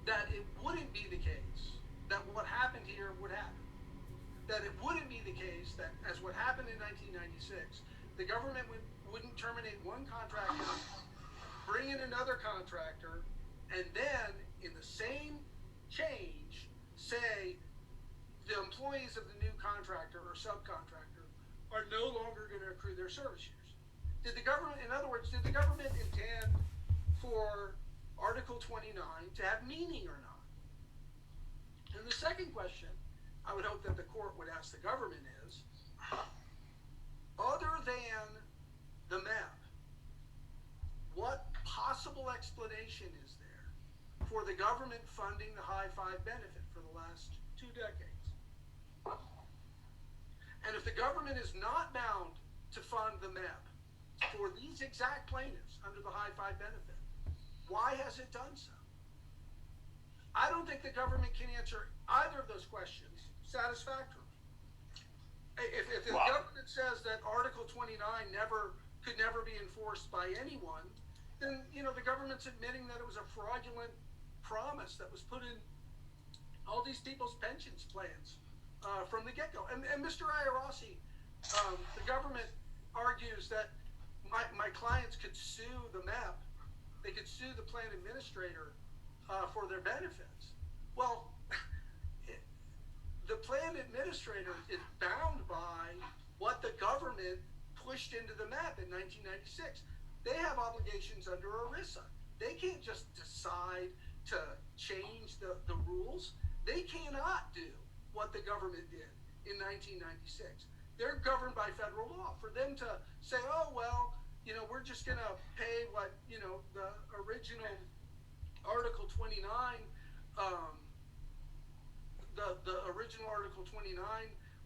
that it wouldn't be the case that what happened here would happen? That it wouldn't be the case that, as what happened in 1996, the government wouldn't terminate one contractor, bring in another contractor, and then in the same change say the employees of the new contractor or subcontractor are no longer going to accrue their service years. Did the government intend for Article 29 to have meaning or not? And the second question I would hope that the court would ask the government is, other than the MEP, what possible explanation is there for the government funding the high-five benefit for the last 2 decades? And if the government is not bound to fund the MEP for these exact plaintiffs under the high-five benefit, why has it done so? I don't think the government can answer either of those questions satisfactorily. If the government says that Article 29 could never be enforced by anyone, then the government's admitting that it was a fraudulent promise that was put in all these people's pensions plans from the get-go. And Mr. Iarossi, the government argues that my clients could sue the MEP, they could sue the plan administrator for their benefits. Well, the plan administrator is bound by what the government pushed into the MEP in 1996. They have obligations under ERISA. They can't just decide to change the rules. They cannot do what the government did in 1996. They're governed by federal law. For them to say, oh, well, we're just going to pay what, the original Article 29, the original Article 29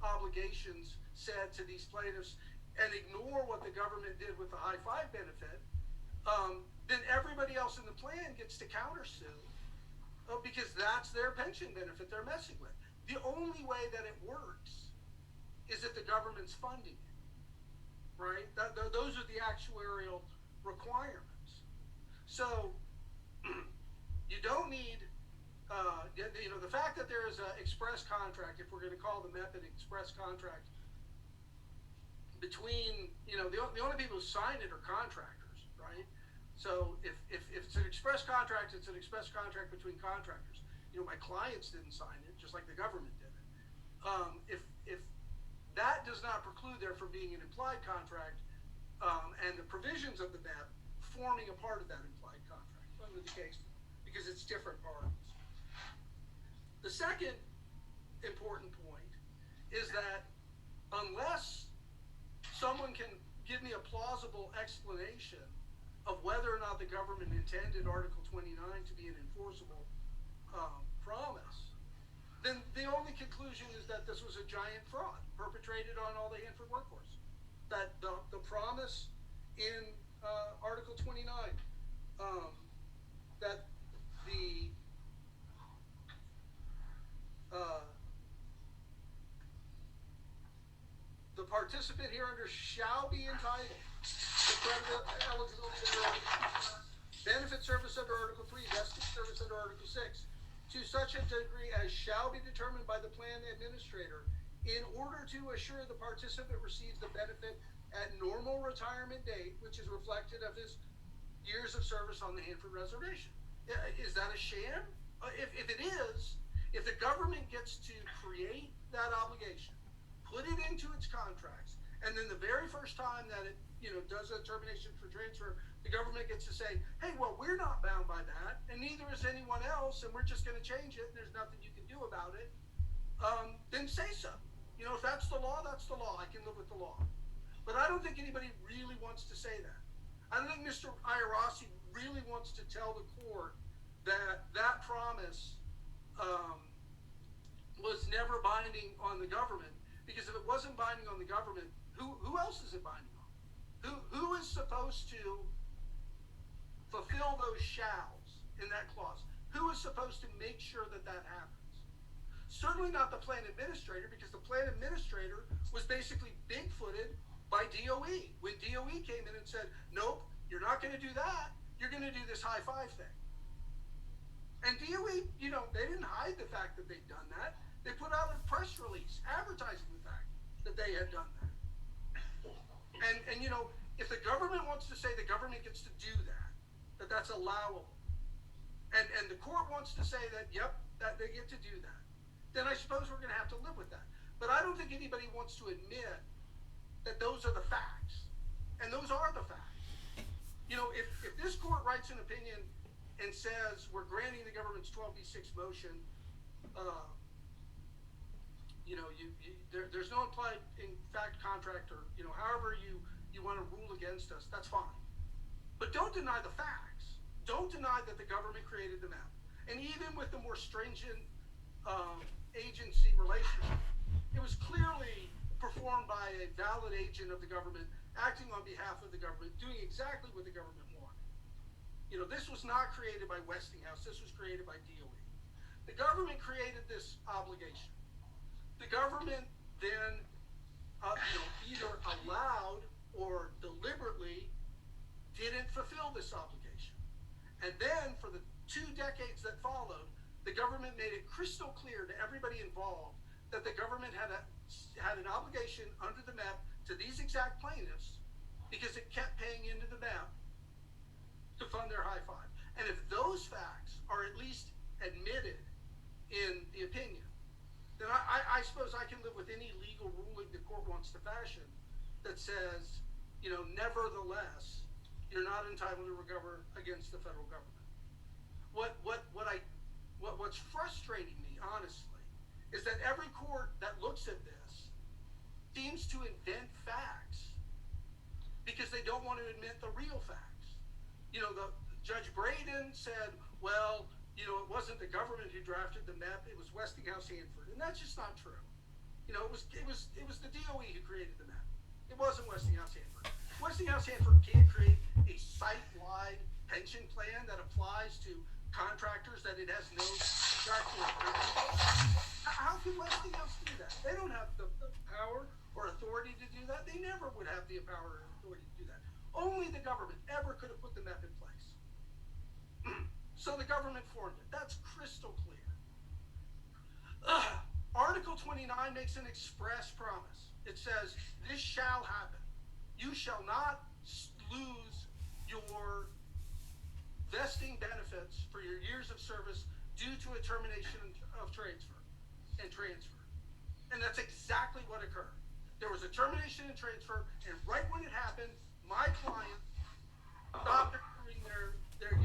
obligations said to these plaintiffs and ignore what the government did with the high-five benefit, then everybody else in the plan gets to countersue because that's their pension benefit they're messing with. The only way that it works is if the government's funding it, right? Those are the actuarial requirements. So you don't need, the fact that there is an express contract, if we're going to call the MEP an express contract, between, the only people who sign it are contractors, right? So if it's an express contract, it's an express contract between contractors. My clients didn't sign it, just like the government did it. If that does not preclude there from being an implied contract, and the provisions of the MAP forming a part of that implied contract under the case, because it's different parties. The second important point is that unless someone can give me a plausible explanation of whether or not the government intended Article 29 to be an enforceable promise, then the only conclusion is that this was a giant fraud perpetrated on all the Hanford workforce. That the promise in Article 29, that the participant hereunder shall be entitled to credit eligibility under benefit service under Article 3, vested service under Article 6, to such a degree as shall be determined by the plan administrator in order to assure the participant receives the benefit at normal retirement date, which is reflected of his years of service on the Hanford Reservation. Is that a sham? If it is, if the government gets to create that obligation, put it into its contracts, and then the very first time that it does a termination for transfer, the government gets to say, hey, well, we're not bound by that, and neither is anyone else, and we're just going to change it, and there's nothing you can do about it, then say so. If that's the law, that's the law. I can live with the law. But I don't think anybody really wants to say that. I don't think Mr. Iorossi really wants to tell the court that that promise was never binding on the government, because if it wasn't binding on the government, who else is it binding on? Who is supposed to fulfill those shalls in that clause? Who is supposed to make sure that that happens? Certainly not the plan administrator, because the plan administrator was basically big-footed by DOE. When DOE came in and said, nope, you're not going to do that, you're going to do this high five thing. And DOE, they didn't hide the fact that they'd done that. They put out a press release advertising the fact that they had done that. And if the government wants to say the government gets to do that that's allowable, and the court wants to say that, yep, that they get to do that, then I suppose we're going to have to live with that. But I don't think anybody wants to admit that those are the facts. And those are the facts. If this court writes an opinion and says we're granting the government's 12b6 motion, there's no implied in fact contract, or however you want to rule against us, that's fine. But don't deny the facts. Don't deny that the government created the map. And even with the more stringent agency relationship, it was clearly performed by a valid agent of the government, acting on behalf of the government, doing exactly what the government wanted. This was not created by Westinghouse. This was created by DOE. The government created this obligation. The government then either allowed or deliberately didn't fulfill this obligation. And then for the 2 decades that followed, the government made it crystal clear to everybody involved that the government had an obligation under the map to these exact plaintiffs, because it kept paying into the map to fund their high five. And if those facts are at least admitted in the opinion, then I suppose I can live with any legal ruling the court wants to fashion that says, nevertheless, you're not entitled to recover against the federal government. What's frustrating me, honestly, is that every court that looks at this seems to invent facts because they don't want to admit the real facts. Judge Braden said, well, it wasn't the government who drafted the map, it was Westinghouse Hanford, and that's just not true. It was the DOE who created the map. It wasn't Westinghouse Hanford. Westinghouse Hanford can't create a site-wide pension plan that applies to contractors that it has no contractual agreement. How can Westinghouse do that? They don't have the power or authority to do that. They never would have the power or authority to do that. Only the government ever could have put the map in place. So the government formed it. That's crystal clear. Article 29 makes an express promise It says, this shall happen. You shall not lose your vesting benefits for your years of service due to a termination of transfer. And that's exactly what occurred. There was a termination and transfer, and right when it happened, my client stopped accruing their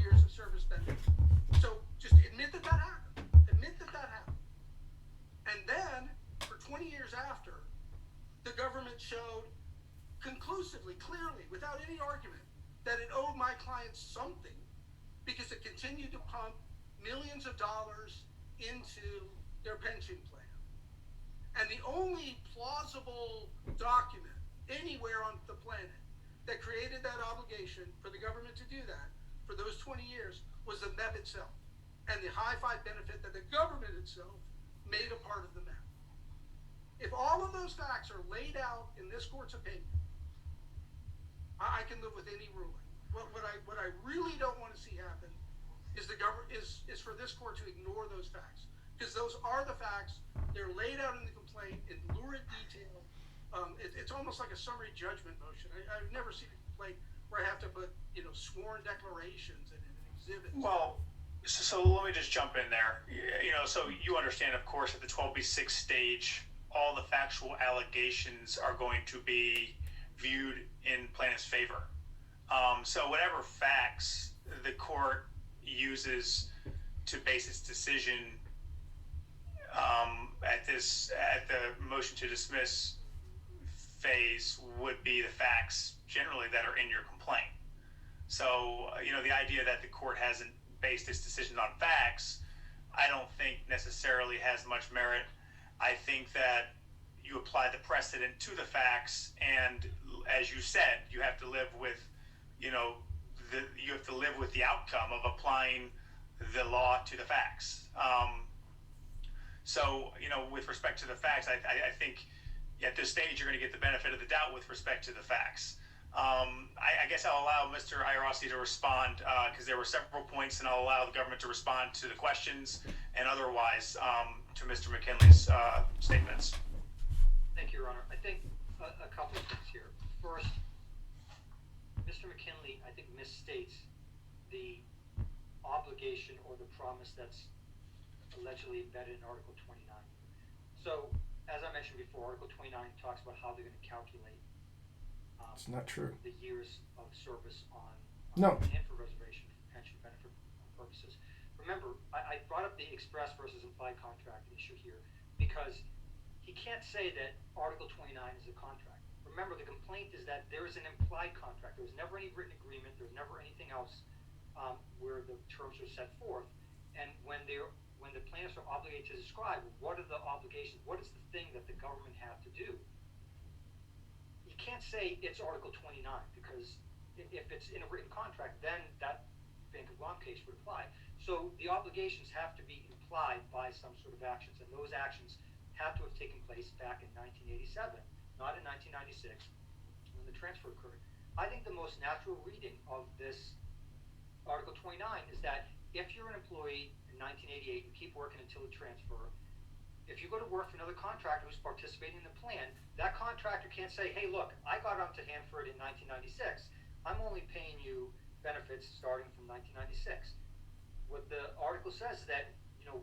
years of service benefits. So just admit that that happened. Admit that that happened. And then, for 20 years after, the government showed conclusively, clearly, without any argument, that it owed my clients something because it continued to pump millions of dollars into their pension plan. And the only plausible document anywhere on the planet that created that obligation for the government to do that for those 20 years was the MEP itself and the high-fi benefit that the government itself made a part of the MEP. If all of those facts are laid out in this court's opinion, I can live with any ruling. What I really don't want to see happen is is for this court to ignore those facts, because those are the facts. They're laid out in the complaint in lurid detail. It's almost like a summary judgment motion. I've never seen a complaint where I have to put sworn declarations and exhibits. Well, so let me just jump in there. So you understand, of course, at the 12B6 stage, all the factual allegations are going to be viewed in plaintiff's favor. So whatever facts the court uses to base its decision at the motion to dismiss phase would be the facts generally that are in your complaint. So the idea that the court hasn't based its decision on facts, I don't think necessarily has much merit. I think that you apply the precedent to the facts, and as you said, you have to live with the outcome of applying the law to the facts. So with respect to the facts, I think at this stage you're going to get the benefit of the doubt with respect to the facts. I guess I'll allow Mr. Iorossi to respond because there were several points, and I'll allow the government to respond to the questions and otherwise to Mr. McKinley's statements. Thank you, Your Honor. I think a couple of things here. First, Mr. McKinley, I think, misstates the obligation or the promise that's allegedly embedded in Article 29. So, as I mentioned before, Article 29 talks about how they're going to calculate It's not true. the years of service on No. Hanford Reservation for pension benefit purposes. Remember, I brought up the express versus implied contract issue here because he can't say that Article 29 is a contract. Remember, the complaint is that there is an implied contract. There was never any written agreement. There was never anything else where the terms are set forth. And when the plaintiffs are obligated to describe what are the obligations, what is the thing that the government had to do, you can't say it's Article 29 because if it's in a written contract, then that Bank of Guam case would apply. So the obligations have to be implied by some sort of actions, and those actions have to have taken place back in 1987, not in 1996 when the transfer occurred. I think the most natural reading of this Article 29 is that if you're an employee in 1988 and keep working until the transfer, if you go to work for another contractor who's participating in the plan, that contractor can't say, hey, look, I got onto Hanford in 1996. I'm only paying you benefits starting from 1996. What the article says is that,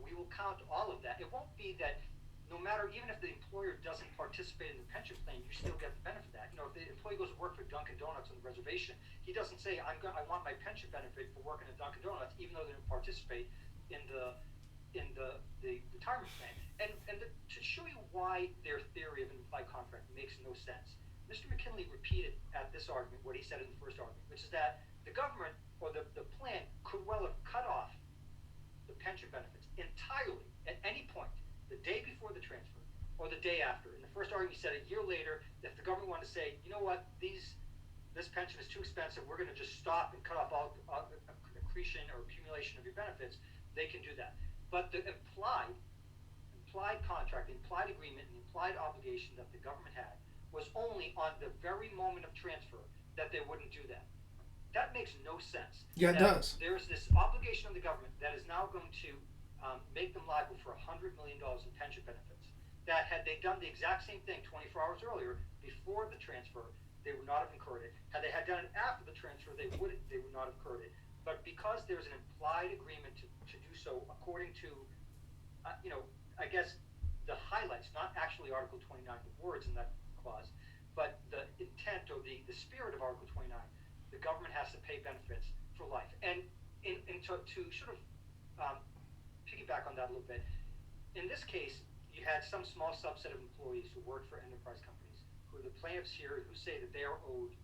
we will count all of that. It won't be that no matter, even if the employer doesn't participate in the pension plan, you still get the benefit of that. If the employee goes to work for Dunkin' Donuts on the reservation, he doesn't say, I want my pension benefit for working at Dunkin' Donuts, even though they didn't participate in the retirement plan. And to show you why their theory of an implied contract makes no sense, Mr. McKinley repeated at this argument what he said in the first argument, which is that the government or the plan could well have cut off the pension benefits entirely at any point, the day before the transfer or the day after. In the first argument, he said a year later, if the government wanted to say, you know what, this pension is too expensive, we're going to just stop and cut off all accretion or accumulation of your benefits, they can do that. But the implied contract, the implied agreement, and the implied obligation that the government had was only on the very moment of transfer that they wouldn't do that. That makes no sense. Yeah, it does. There's this obligation on the government that is now going to make them liable for $100 million in pension benefits. that had they done the exact same thing 24 hours earlier, before the transfer, they would not have incurred it. Had they had done it after the transfer, they would not have incurred it. But because there's an implied agreement to do so according to, I guess the highlights, not actually Article 29, the words in that clause, but the intent or the spirit of Article 29, the government has to pay benefits for life. And to sort of piggyback on that a little bit, in this case, you had some small subset of employees who worked for enterprise companies, who are the plaintiffs here, who say that they are owed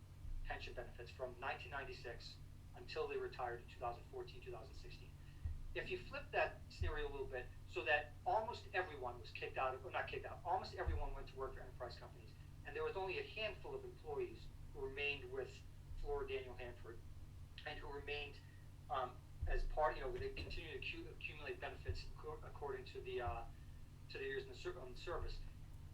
pension benefits from 1996 until they retired in 2014, 2016. If you flip that scenario a little bit, so that almost everyone was kicked out, or not kicked out, almost everyone went to work for enterprise companies, and there was only a handful of employees who remained with Flora Daniel Hanford, and who remained as part, they continue to accumulate benefits according to the years in the service.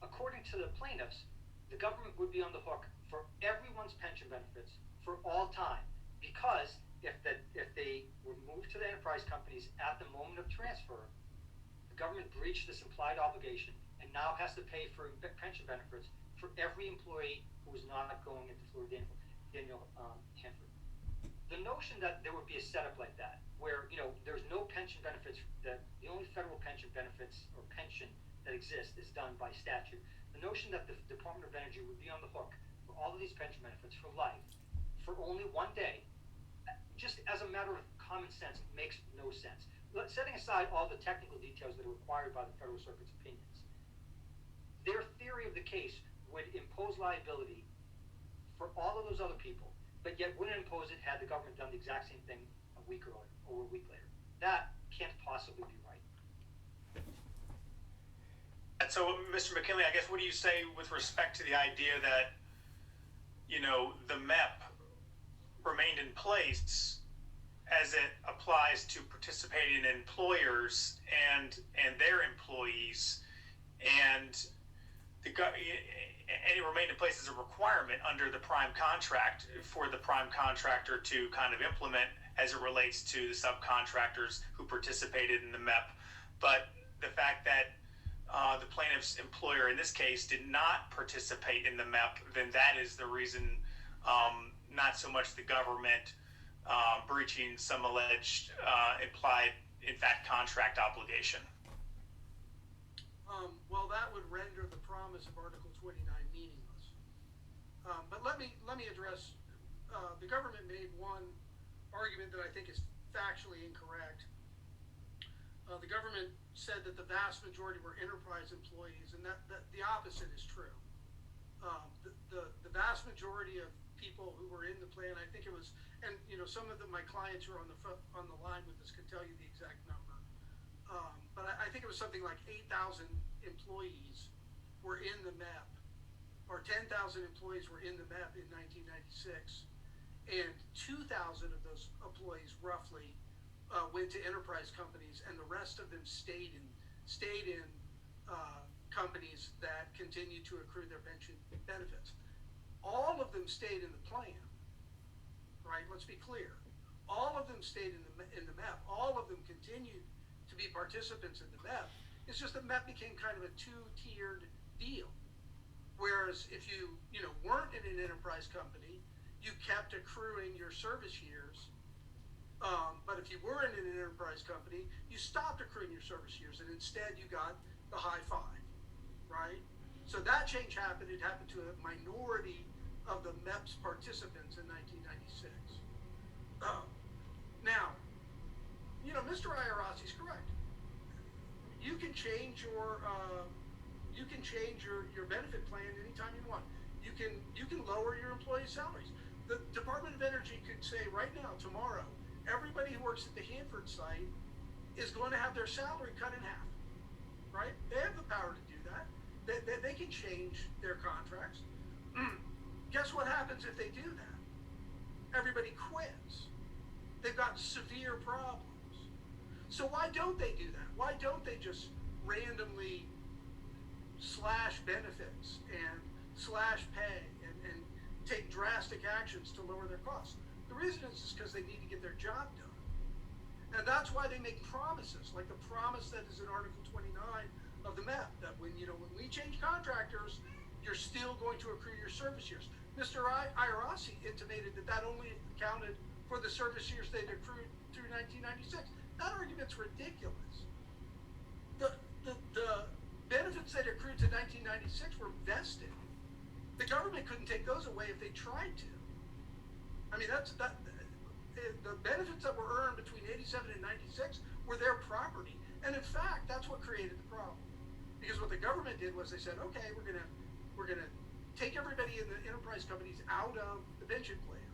According to the plaintiffs, the government would be on the hook for everyone's pension benefits for all time, because if they were moved to the enterprise companies at the moment of transfer, the government breached this implied obligation and now has to pay for pension benefits for every employee who is not going into Flora Daniel Hanford. The notion that there would be a setup like that, where there's no pension benefits, that the only federal pension benefits or pension that exists is done by statute. The notion that the Department of Energy would be on the hook for all of these pension benefits for life, for only one day, just as a matter of common sense, makes no sense. Setting aside all the technical details that are required by the Federal Circuit's opinions, their theory of the case would impose liability for all of those other people, but yet wouldn't impose it had the government done the exact same thing a week earlier or a week later. That can't possibly be right. And so, Mr. McKinley, I guess, what do you say with respect to the idea that, the MEP remained in place as it applies to participating employers and their employees, and it remained in place as a requirement under the prime contract for the prime contractor to kind of implement as it relates to the subcontractors who participated in the MEP. But the fact that the plaintiff's employer in this case did not participate in the MEP, then that is the reason, not so much the government breaching some alleged implied, in fact, contract obligation. Well, that would render the promise of Article 29 meaningless. But let me address. The government made one argument that I think is factually incorrect. The government said that the vast majority were enterprise employees, and that the opposite is true. The vast majority of people who were in the plan, I think it was, and some of my clients who are on the line with us could tell you the exact number. But I think it was something like 8,000 employees were in the MEP, or 10,000 employees were in the MEP in 1996, and 2,000 of those employees roughly went to enterprise companies, and the rest of them stayed in companies that continued to accrue their pension benefits. All of them stayed in the plan, right? Let's be clear. All of them stayed in the MEP. All of them continued to be participants in the MEP. It's just that MEP became kind of a two-tiered deal. Whereas if you weren't in an enterprise company, you kept accruing your service years. But if you were in an enterprise company, you stopped accruing your service years, and instead you got the high five, right? So that change happened. It happened to a minority of the MEP's participants in 1996. Now, Mr. Iorossi is correct. You can change your benefit plan anytime you want. You can lower your employees' salaries. The Department of Energy could say right now, tomorrow, everybody who works at the Hanford site is going to have their salary cut in half, right? They have the power to do that. They can change their contracts. Guess what happens if they do that? Everybody quits. They've got severe problems. So why don't they do that? Why don't they just randomly slash benefits and slash pay and take drastic actions to lower their costs? The reason is because they need to get their job done. And that's why they make promises, like the promise that is in Article 29 of the MEP, that when we change contractors, you're still going to accrue your service years. Mr. Iarossi intimated that only accounted for the service years they'd accrued through 1996. That argument's ridiculous. The benefits that accrued to 1996 were vested. The government couldn't take those away if they tried to. I mean, the benefits that were earned between 87 and 96 were their property. And in fact, that's what created the problem. Because what the government did was they said, okay, we're gonna take everybody in the enterprise companies out of the pension plan,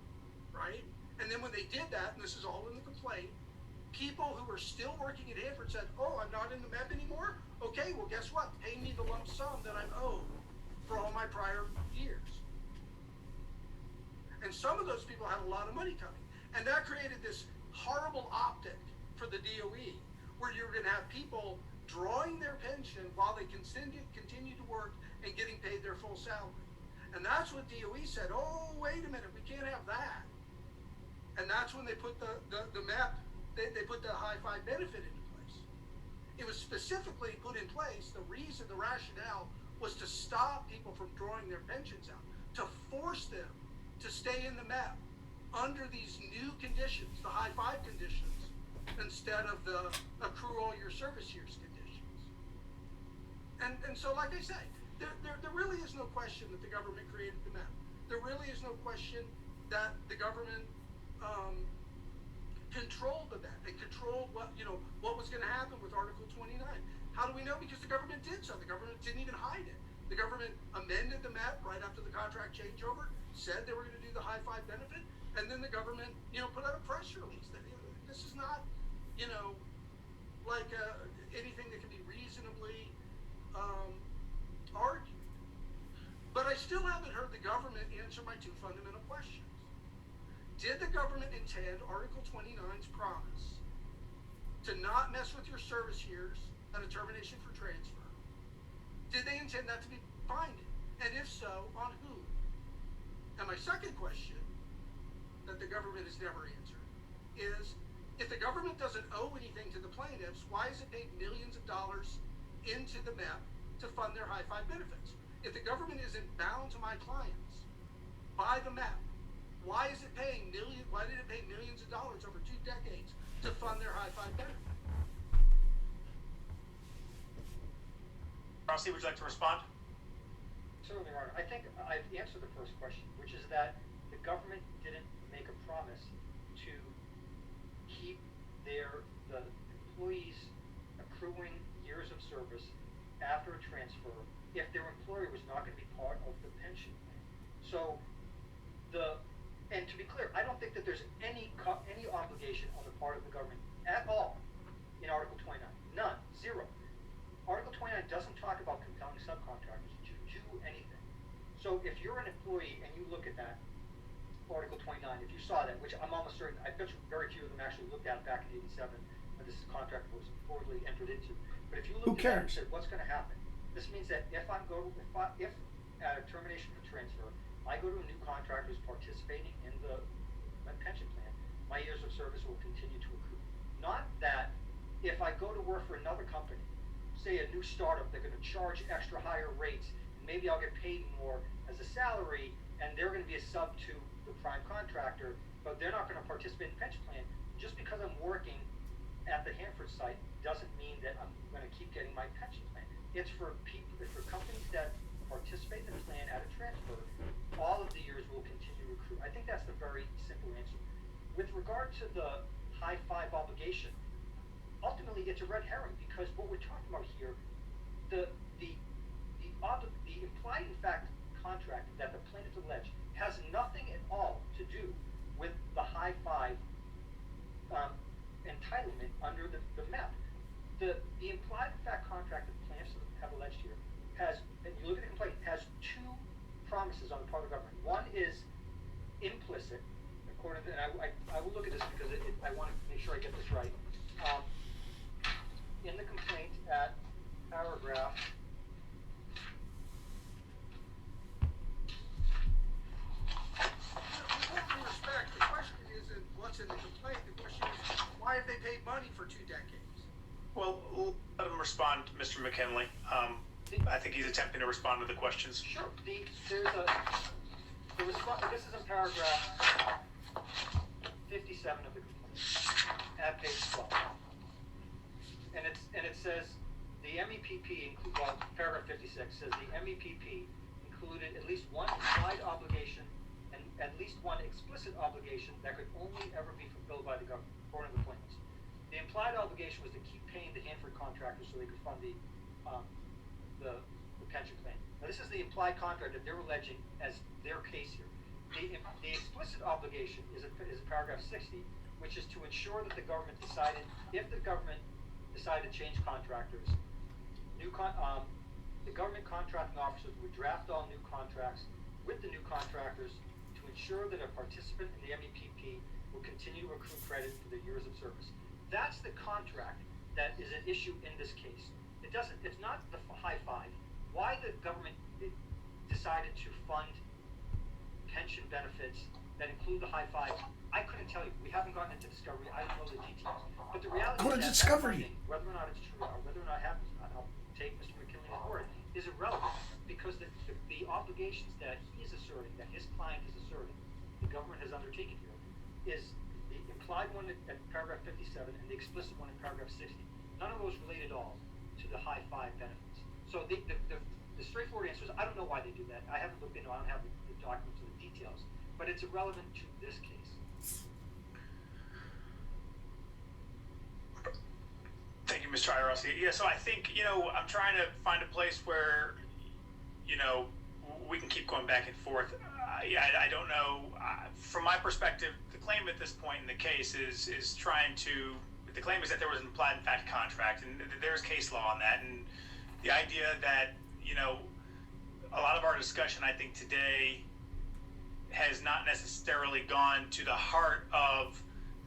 right? And then when they did that, and this is all in the complaint, people who were still working at Hanford said, oh, I'm not in the MEP anymore? Okay, well, guess what? Pay me the lump sum that I'm owed for all my prior years. And some of those people had a lot of money coming. And that created this horrible optic for the DOE, where you're going to have people drawing their pension while they continue to work and getting paid their full salary. And that's what DOE said, oh, wait a minute, we can't have that. And that's when they put the MEP, they put the high five benefit into place. It was specifically put in place, the rationale was to stop people from drawing their pensions out, to force them to stay in the MEP under these new conditions, the high five conditions, instead of the accrue all your service years conditions. And so, like I say, there really is no question that the government created the MEP. There really is no question that the government controlled the MEP. It controlled what was going to happen with Article 29. How do we know? Because the government did so. The government didn't even hide it. The government amended the MEP right after the contract changeover, said they were going to do the high five benefit, and then the government, put out a press release that this is not, like anything that can be reasonably argued. But I still haven't heard the government answer my two fundamental questions. Did the government intend Article 29's promise to not mess with your service years at a termination for transfer? Did they intend that to be binding? And if so, on who? And my second question that the government has never answered is, if the government doesn't owe anything to the plaintiffs, why is it paid millions of dollars into the MEP to fund their high five benefits? If the government isn't bound to my clients by the MEP, why did it pay millions of dollars over 2 decades to fund their high five benefit? Rossi, would you like to respond? Certainly, Your Honor. I think I've answered the first question, which is that the government didn't make a promise to keep the employees accruing years of service after a transfer if their employer was not going to be part of the pension plan. So and to be clear, I don't think that there's any obligation on the part of the government at all in Article 29. None. Zero. Article 29 doesn't talk about compelling subcontractors to do anything. So if you're an employee and you look at that, Article 29, if you saw that, which I'm almost certain, I bet you very few of them actually looked at it back in 87 when this contract was reportedly entered into. But if you looked at that and said, what's going to happen? This means that if at a termination for transfer, I go to a new contractor who's participating in my pension plan, my years of service will continue to accrue. Not that if I go to work for another company, say a new startup, they're going to charge extra higher rates, and maybe I'll get paid more as a salary, and they're going to be a sub to the prime contractor, but they're not going to participate in the pension plan. Just because I'm working at the Hanford site doesn't mean that I'm going to keep getting my pension plan. It's for companies that participate in the plan at a transfer, all of the years will continue to accrue. I think that's the very simple answer. With regard to the high five obligation, ultimately it's a red herring, because what we're talking about here, the implied in fact contract that the plaintiff alleged has nothing at all to do with the high five entitlement under the MEP. The implied in fact contract that the plaintiffs have alleged here has, and you look at the complaint, has 2 promises on the part of the government. One is implicit, according to, and I will look at this because I want to make sure I get this right. In the complaint at paragraph With all due respect, the question isn't what's in the complaint. The question is, why have they paid money for 2 decades? Well, we'll let him respond, Mr. McKinley. I think he's attempting to respond to the questions. Sure. The response. This is in paragraph 57 of the complaint, at page 12, and it says the MEPP paragraph 56 says the MEPP included at least one implied obligation and at least one explicit obligation that could only ever be fulfilled by the government, according to the plaintiffs. The implied obligation was to keep paying the Hanford contractors so they could fund the pension plan. Now, this is the implied contract that they're alleging as their case here. The explicit obligation is in paragraph 60, which is to ensure that if the government decided to change contractors, the government contracting officers would draft all new contracts with the new contractors to ensure that a participant in the MEPP will continue to accrue credit for their years of service. That's the contract that is at issue in this case. It's not the high five. Why the government decided to fund pension benefits that include the high five, I couldn't tell you. We haven't gotten into discovery. I don't know the details. But the reality Go to is that discovery. funding, whether or not it's true or whether or not it happens, I'll take Mr. McKinley's word, is irrelevant because the obligations that he is asserting, that his client is asserting, the government has undertaken here, is the implied one at paragraph 57 and the explicit one in paragraph 60. None of those relate at all to the high five benefits. So the straightforward answer is I don't know why they do that. I haven't looked into it. I don't have the documents or the details. But it's irrelevant to this case. Thank you, Mr. Iarossi. Yeah, so I think, I'm trying to find a place where, we can keep going back and forth. I don't know. From my perspective, the claim at this point in the case is the claim is that there was an implied in fact contract, and there's case law on that. And the idea that, a lot of our discussion, I think, today has not necessarily gone to the heart of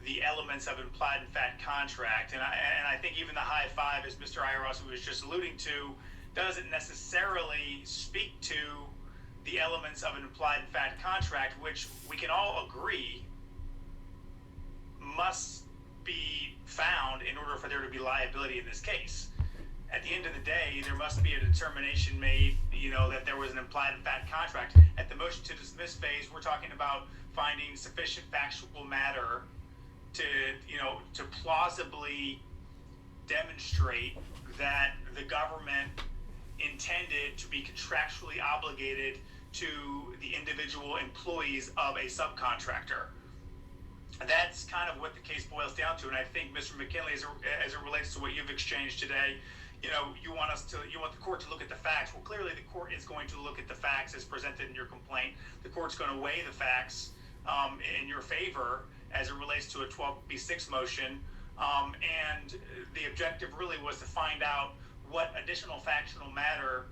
the elements of implied in fact contract. And I think even the high five, as Mr. Iarossi was just alluding to, doesn't necessarily speak to the elements of an implied in fact contract, which we can all agree must be found in order for there to be liability in this case. At the end of the day, there must be a determination made, that there was an implied in fact contract. At the motion to dismiss phase, we're talking about finding sufficient factual matter to plausibly demonstrate that the government intended to be contractually obligated to the individual employees of a subcontractor. That's kind of what the case boils down to, and I think, Mr. McKinley, as it relates to what you've exchanged today, you want the court to look at the facts. Well, clearly the court is going to look at the facts as presented in your complaint. The court's going to weigh the facts in your favor as it relates to a 12b6 motion, and the objective really was to find out what additional factual matter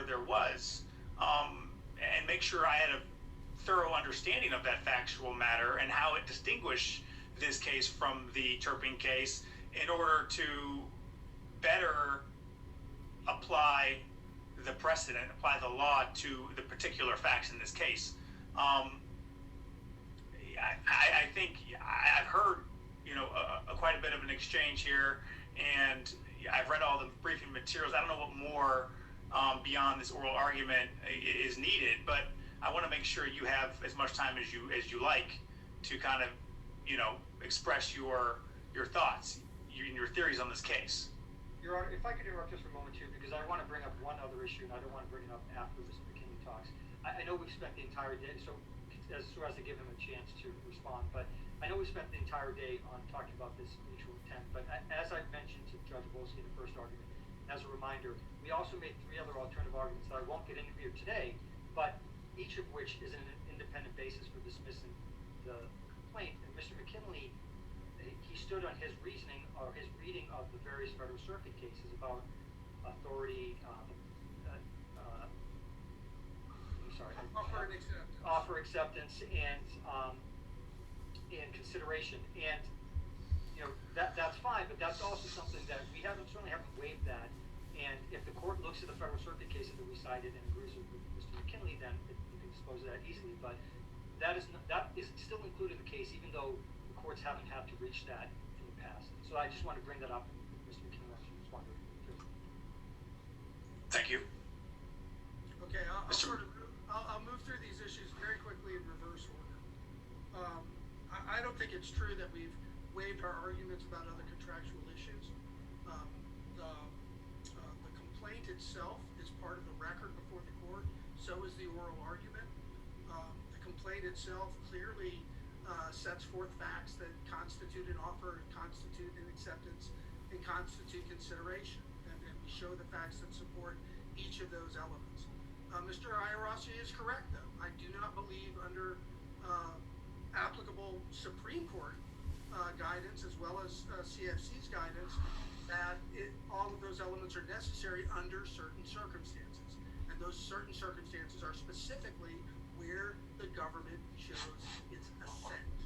there was, and make sure I had a thorough understanding of that factual matter and how it distinguished this case from the Turpin case in order to better apply the precedent, apply the law to the particular facts in this case. I think I've heard, quite a bit of an exchange here, and I've read all the briefing materials. I don't know what more beyond this oral argument is needed, but I want to make sure you have as much time as you like to kind of, express your thoughts, your theories on this case. Your Honor, if I could interrupt just for a moment too, because I want to bring up one other issue, and I don't want to bring it up after Mr. McKinley talks. I know we've spent the entire day, so as to give him a chance to respond, but I know we spent the entire day on talking about this mutual intent, but as I mentioned to Judge Wolski in the first argument, as a reminder, we also made 3 other alternative arguments that I won't get into here today, but each of which is an independent basis for dismissing the complaint. And Mr. McKinley, he stood on his reasoning or his reading of the various Federal Circuit cases about authority, offer acceptance, and consideration. And that's fine, but that's also something that we certainly haven't waived that. And if the court looks at the Federal Circuit cases that we cited and agrees with Mr. McKinley, then you can dispose of that easily. But that is still included in the case, even though the courts haven't had to reach that in the past. So I just want to bring that up Mr. McKinney actually responded. Thank you. Okay, Mr. I'll move through these issues very quickly in reverse order. I don't think it's true that we've waived our arguments about other contractual issues. The complaint itself is part of the record before the court, so is the oral argument. The complaint itself clearly sets forth facts that constitute an offer, constitute an acceptance, and constitute consideration. And we show the facts that support each of those elements. Mr. Iorossi is correct, though. I do not believe under applicable Supreme Court guidance, as well as CFC's guidance, that all of those elements are necessary under certain circumstances. And those certain circumstances are specifically where the government shows its assent.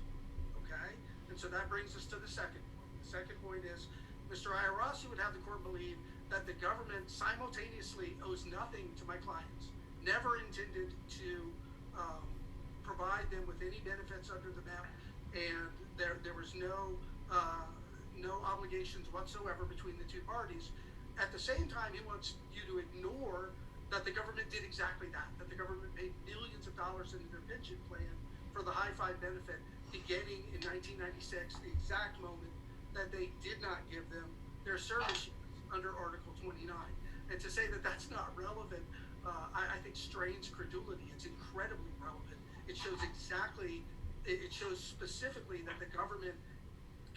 Okay? And so that brings us to the second point. The second point is Mr. Iorossi would have the court believe that the government simultaneously owes nothing to my clients, never intended to provide them with any benefits under the map, and there was no obligations whatsoever between the two parties. At the same time, he wants you to ignore that the government did exactly that the government paid millions of dollars into their pension plan for the high five benefit beginning in 1996, the exact moment that they did not give them their service years under Article 29. And to say that that's not relevant, I think strains credulity. It's incredibly relevant. It shows specifically that the government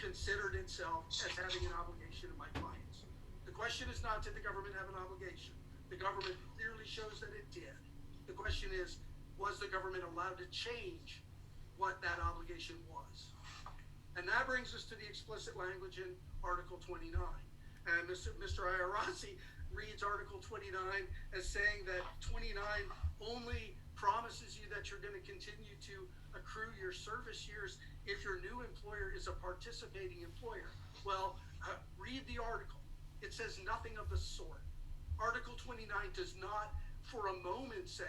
considered itself as having an obligation to my clients. The question is not, did the government have an obligation? The government clearly shows that it did. The question is, was the government allowed to change what that obligation was? And that brings us to the explicit language in Article 29. And Mr. Iorossi reads Article 29 as saying that 29 only promises you that you're going to continue to accrue your service years if your new employer is a participating employer. Well, read the article. It says nothing of the sort. Article 29 does not for a moment say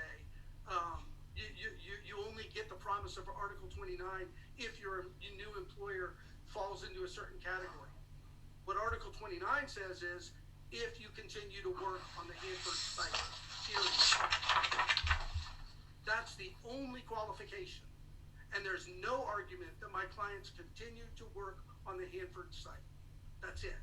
you only get the promise of Article 29 if your new employer falls into a certain category. What Article 29 says is if you continue to work on the Hanford site, period. That's the only qualification. And there's no argument that my clients continue to work on the Hanford site. That's it.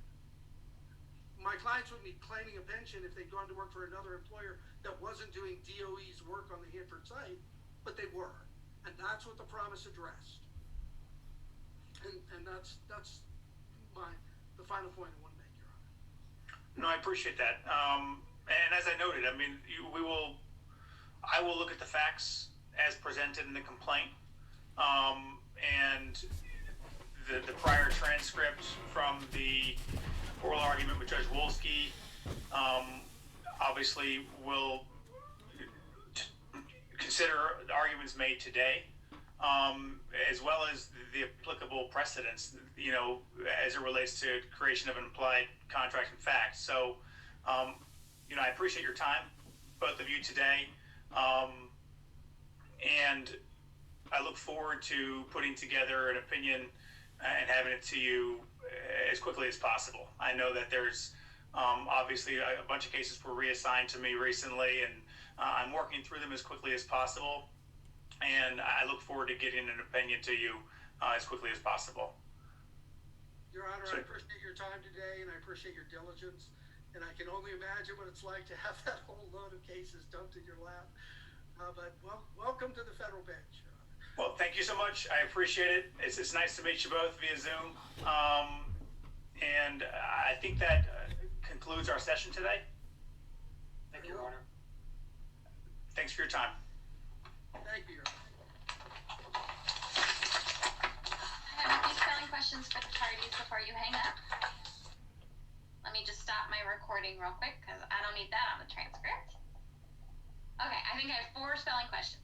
My clients would be claiming a pension if they'd gone to work for another employer that wasn't doing DOE's work on the Hanford site, but they were. And that's what the promise addressed. And that's the final point I want to make, Your Honor. No, I appreciate that. And as I noted, I mean, I will look at the facts as presented in the complaint, and the prior transcript from the oral argument with Judge Wolski, obviously will consider the arguments made today, as well as the applicable precedents, as it relates to creation of an implied contract in fact. So, I appreciate your time, both of you today, and I look forward to putting together an opinion and having it to you as quickly as possible. I know that there's obviously a bunch of cases were reassigned to me recently, and I'm working through them as quickly as possible, and I look forward to getting an opinion to you as quickly as possible. Your Honor, I appreciate your time today, and I appreciate your diligence, and I can only imagine what it's like to have that whole load of cases dumped in your lap. But welcome to the federal bench, Your Honor. Well, thank you so much. I appreciate it. It's nice to meet you both via Zoom. And I think that concludes our session today. Thank you, Your Honor. Thanks for your time. Thank you, Your Honor. I have a few spelling questions for the parties before you hang up. Let me just stop my recording real quick because I don't need that on the transcript. Okay, I think I have 4 spelling questions.